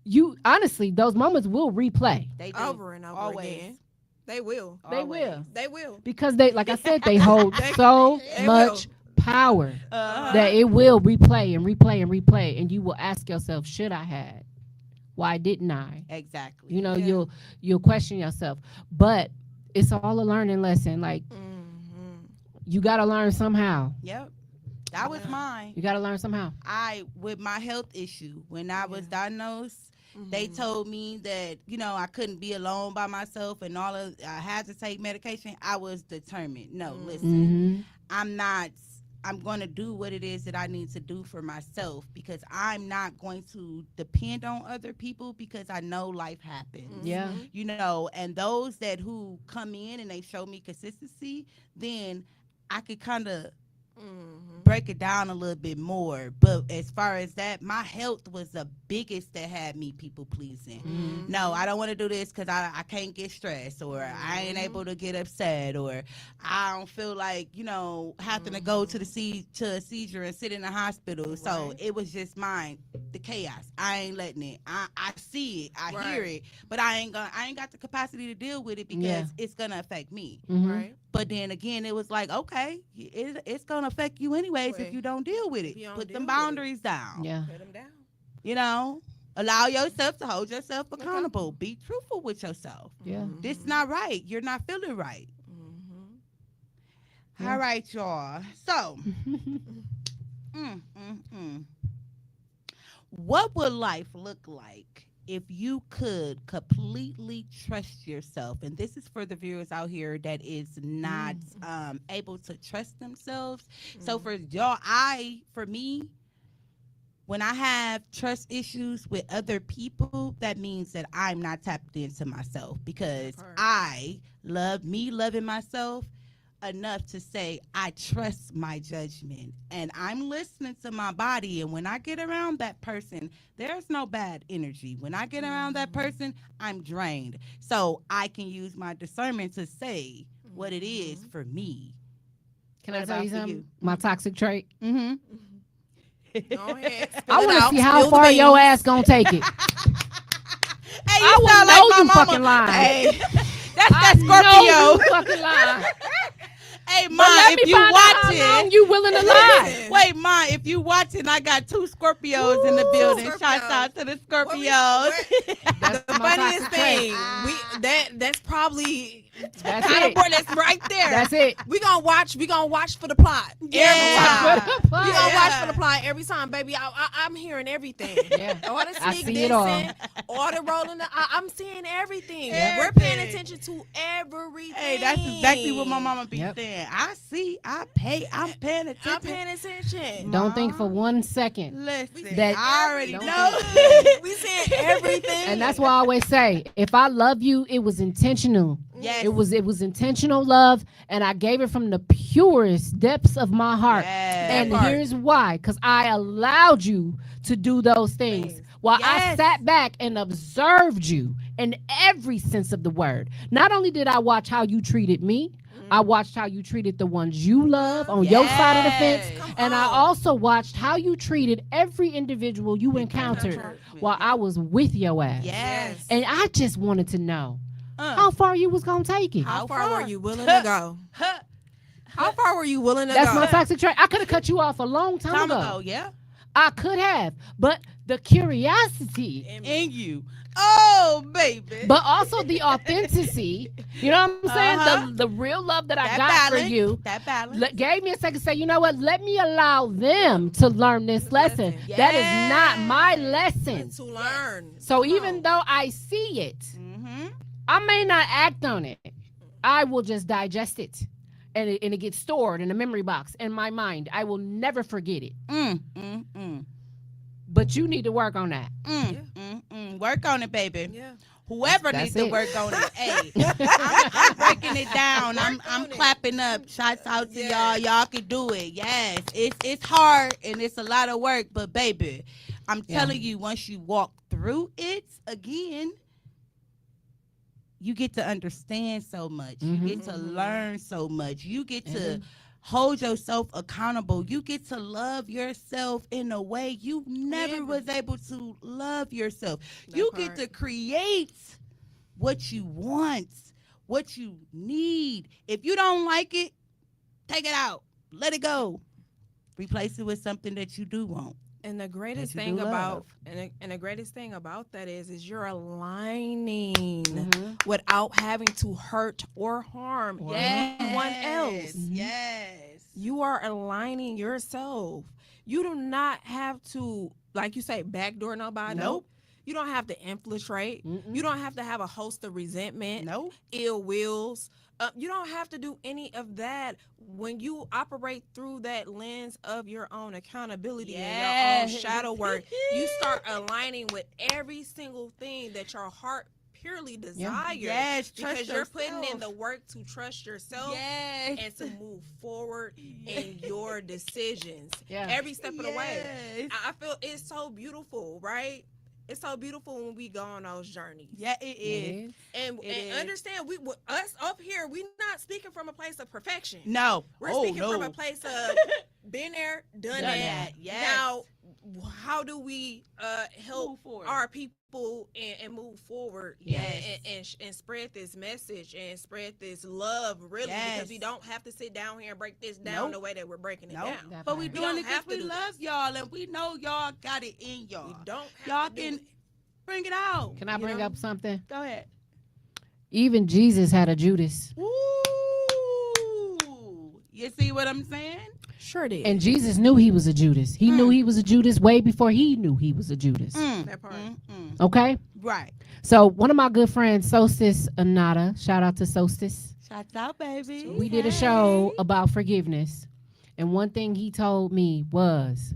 you honestly, those moments will replay. They do. over and over Always. again. They will. They Always. will, They will. because they, like I said, they hold so They much power Uh-huh. that it will replay and replay and replay, and you will ask yourself, should I had? Why didn't I? Exactly. You know, Yeah. you'll question yourself, but it's all a learning lesson. Like, you got to learn somehow. Yep. That was Yeah. mine. You got to learn somehow. With my health issue, when I was diagnosed, they told me that, I couldn't be alone by myself and I had to take medication. I was determined. No, listen, I'm going to do what it is that I need to do for myself, because I'm not going to depend on other people, because I know life happens. Yeah. And those who come in and they show me consistency, then I could kind of break it down a little bit more. But as far as that, my health was the biggest that had me people pleasing. No, I don't want to do this because I can't get stressed, or I ain't able to get upset, or I don't feel like having to go to a seizure and sit in the hospital. So it was just the chaos. I ain't letting it. I see it, I hear it, but I ain't got the capacity to deal with it, because it's gonna affect me. Right. But then again, it was like, okay, it's going to affect you anyways if you don't deal with it. Put them boundaries down. Yeah. Put them down. Allow yourself to hold yourself accountable. Be truthful with yourself. Yeah. This not right. You're not feeling right. Yeah. All right, y'all. So, what would life look like if you could completely trust yourself, and this is for the viewers out here that is not able to trust themselves. So for y'all, for me, when I have trust issues with other people, that means that I'm not tapped into myself, because I love me loving myself enough to say I trust my judgment and I'm listening to my body. And when I get around that person, there's no bad energy. When I get around that person, I'm drained. So I can use my discernment to say what it is for me. Can What I tell about you for something? you? My toxic trait. Mm-hmm. Go ahead. I want to see Spill how the far beans. your ass gonna take it. Hey, I you will sound know like my you mama. fucking lying. Hey, that's I that know you Scorpio. fucking lying. Hey, But Ma, let if me you find out how long watching, you willing to lie. wait, Ma, if you watching, I got 2 Scorpios in the Woo, building. Scorpios. Shouts out to the What Scorpios. That's The my funniest toxic trait. thing, that's probably That's kind of it. that's right there. That's it. We gonna watch for the plot every Yeah. time. We gonna watch Yeah. for the plot every time, baby. I'm hearing everything. Yeah. All the I sneak see it all. dissing, all the rolling. I'm seeing everything. Yeah. We're paying attention to everything. Hey, that's exactly what my mama be Yep. saying. I see, I'm paying attention. I'm paying attention. Don't think for 1 second. Listen, That- I already Don't know. We seeing everything. And that's why I always say, if I love you, it was intentional. Yes. It was intentional love, and I gave it from the purest depths of my heart. Yes. And That part. here's why: because I allowed you to do those things while I Yes. sat back and observed you in every sense of the word. Not only did I watch how you treated me, I watched how you treated the ones you love on your side of the fence, Come and I on. also watched how you treated every individual you encountered while I was with your ass. Yes. And I just wanted to know how far you was gonna take it. How far far? were you willing to go? Huh. How far were you willing to That's go? my toxic trait. I could have cut you off a long time ago. Yeah. I could have, but the curiosity, And you. Oh, baby. but also the authenticity. You know what I'm saying? Uh-huh. The real love that I that got balance, for you. That balance. Gave me a second to say, you know what? Let me allow them to learn this lesson. lesson. That is not my lesson. To learn. So Come even on. though I see it, Mm-hmm. I may not act on it. I will just digest it. And it gets stored in a memory box in my mind. I will never forget it. But you need to work on that. Work on it, baby. Yeah. Whoever That's needs to it. work on it. Hey, I'm breaking it down. I'm clapping up. Shouts out to y'all. Y'all can do it. Yes, it's hard and it's a lot of work, but baby, I'm telling you, once you walk through it again, you get to understand so much. You get to learn so much. You get to hold yourself accountable. You get to love yourself in a way you never was able to love yourself. You get to create what you want, what you need. If you don't like it, take it out. Let it go. Replace it with something that you do want. And the greatest That you thing do about love. and the greatest thing about that is you're aligning without having to hurt or harm anyone else. Yes. You are aligning yourself. You do not have to, like you say, backdoor nobody. Nope. You don't have to infiltrate. You don't have to have a host of resentment, Nope. ill wills. You don't have to do any of that when you operate through that lens of your own accountability and your own shadow work. You start aligning with every single thing that your heart purely desires. Yes, because trust you're putting in yourself. the work to trust yourself Yes. and to move forward in your decisions Yeah. every step of the way. Yes. I feel it's so beautiful, right? It's so beautiful when we go on those journeys. Yeah, it is. And is. understand, us up here, we're not speaking from a place of perfection. No. We're speaking from a place of been there, done that. Yes. Now, how do we help Move forward. our people and move forward? Yes. And spread this message and spread this love, really, because we don't have to sit down here and break this down the way that we're breaking it Nope. down. But we We doing don't it because have to we do love y'all and we know y'all got it in y'all. We don't have Y'all to do can it. bring it out. Can I you bring know? up something? Go ahead. Even Jesus had a Judas. Ooh. You see what I'm saying? Sure did. And Jesus knew he was a Judas. He knew he was a Judas way before he knew he was a Judas. that part. Okay? Right. So one of my good friends, Solstice Anata, shout out to Solstice. Shouts out, baby. We did a show about forgiveness. And one thing he told me was,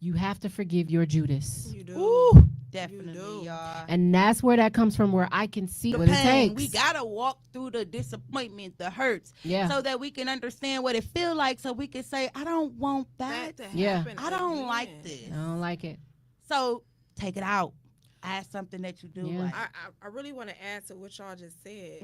you have to forgive your Judas. You do. Ooh, definitely, do. y'all. And that's where that comes from, where I can see The what it pain. takes. We gotta walk through the disappointment, the hurts, Yeah. so that we can understand what it feel like. So we can say, I don't want that. That to Yeah. happen I don't again. like this. I don't like it. So take it out. Add something that you do Yeah. like. I really want to add to what y'all just said.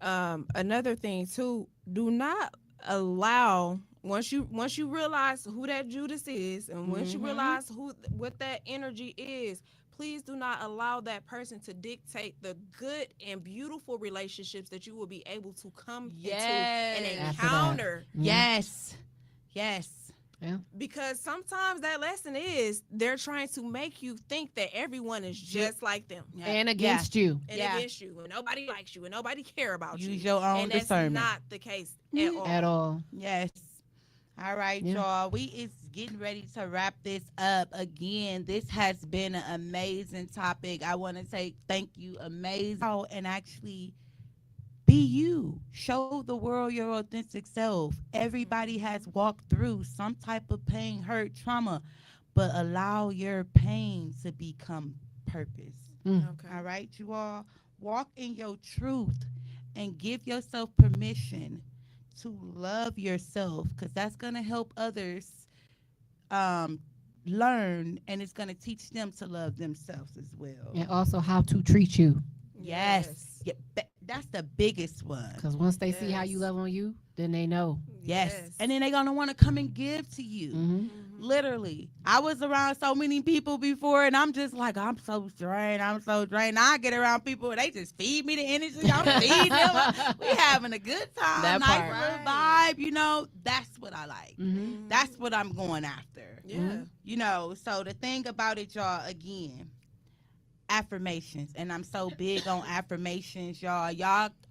Yeah. Another thing too, do not allow once you realize who that Judas is, and once you realize what that energy is, please do not allow that person to dictate the good and beautiful relationships that you will be able to come into and Yes. encounter. Yes. Yes. Because sometimes that lesson is they're trying to make you think that everyone is just like them Yeah. And against you. and Yeah. against you, and nobody likes you, and nobody care about you. Use your own And that's discernment. not the case at all. At all. Yes. All right, Yeah. y'all. We is getting ready to wrap this up. Again, this has been an amazing topic. I want to say thank you. Amazing. Oh, and actually be you. Show the world your authentic self. Everybody has walked through some type of pain, hurt, trauma, but allow your pain to become purpose. Okay. All right, you all. Walk in your truth and give yourself permission to love yourself, because that's going to help others learn, and it's going to teach them to love themselves as well. And also how to treat you. Yes. Yeah, that's the biggest one. Because once they see how you Yes. love on you, then they know. Yes. And then they're going to want to come and give to you. Mm-hmm. Literally. I was around so many people before, and I'm just like, I'm so drained. Now I get around people, and they just feed me the energy. I'm feeding them. We having a good time. That nice part. little vibe. You know, that's what I like. Mm-hmm. That's what I'm going after. Yeah. You know, so the thing about it, y'all, again, affirmations. And I'm so big on affirmations, y'all.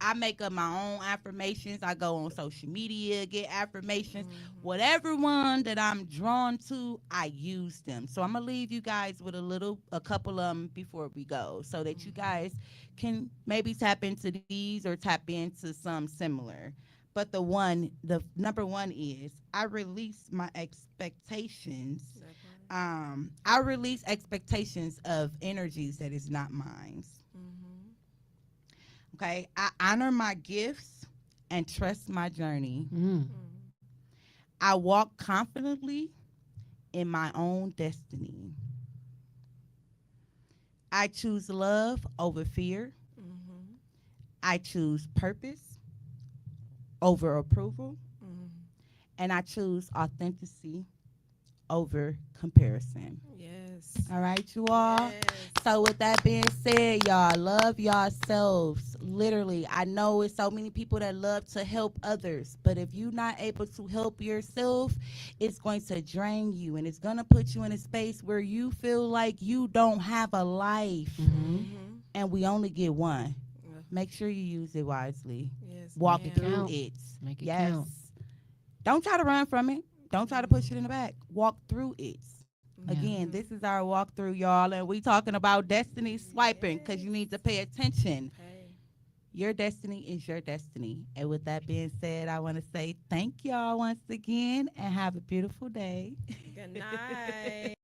I make up my own affirmations. I go on social media, get affirmations. Whatever one that I'm drawn to, I use them. So I'm going to leave you guys with a couple of them before we go, so that you guys can maybe tap into these or tap into some similar. But the number one is, I release my expectations. I release expectations of energies that is not mine. Okay. I honor my gifts and trust my journey. I walk confidently in my own destiny. I choose love over fear. I choose purpose over approval. And I choose authenticity over comparison. Yes. All right, you all. Yes. So with that being said, y'all, love yourselves. Literally, I know it's so many people that love to help others, but if you're not able to help yourself, it's going to drain you, and it's going to put you in a space where you feel like you don't have a life. And we only get one. Make sure you use it wisely. Yes. Walk ma'am. through Count. it. Make it Yes. count. Don't try to run from it. Don't try to push it in the back. Walk through it. Again, this is our walkthrough, y'all, and we talking about destiny swiping, because you need to pay attention. Your destiny is your destiny. And with that being said, I want to say thank y'all once again, and have a beautiful day. Good night.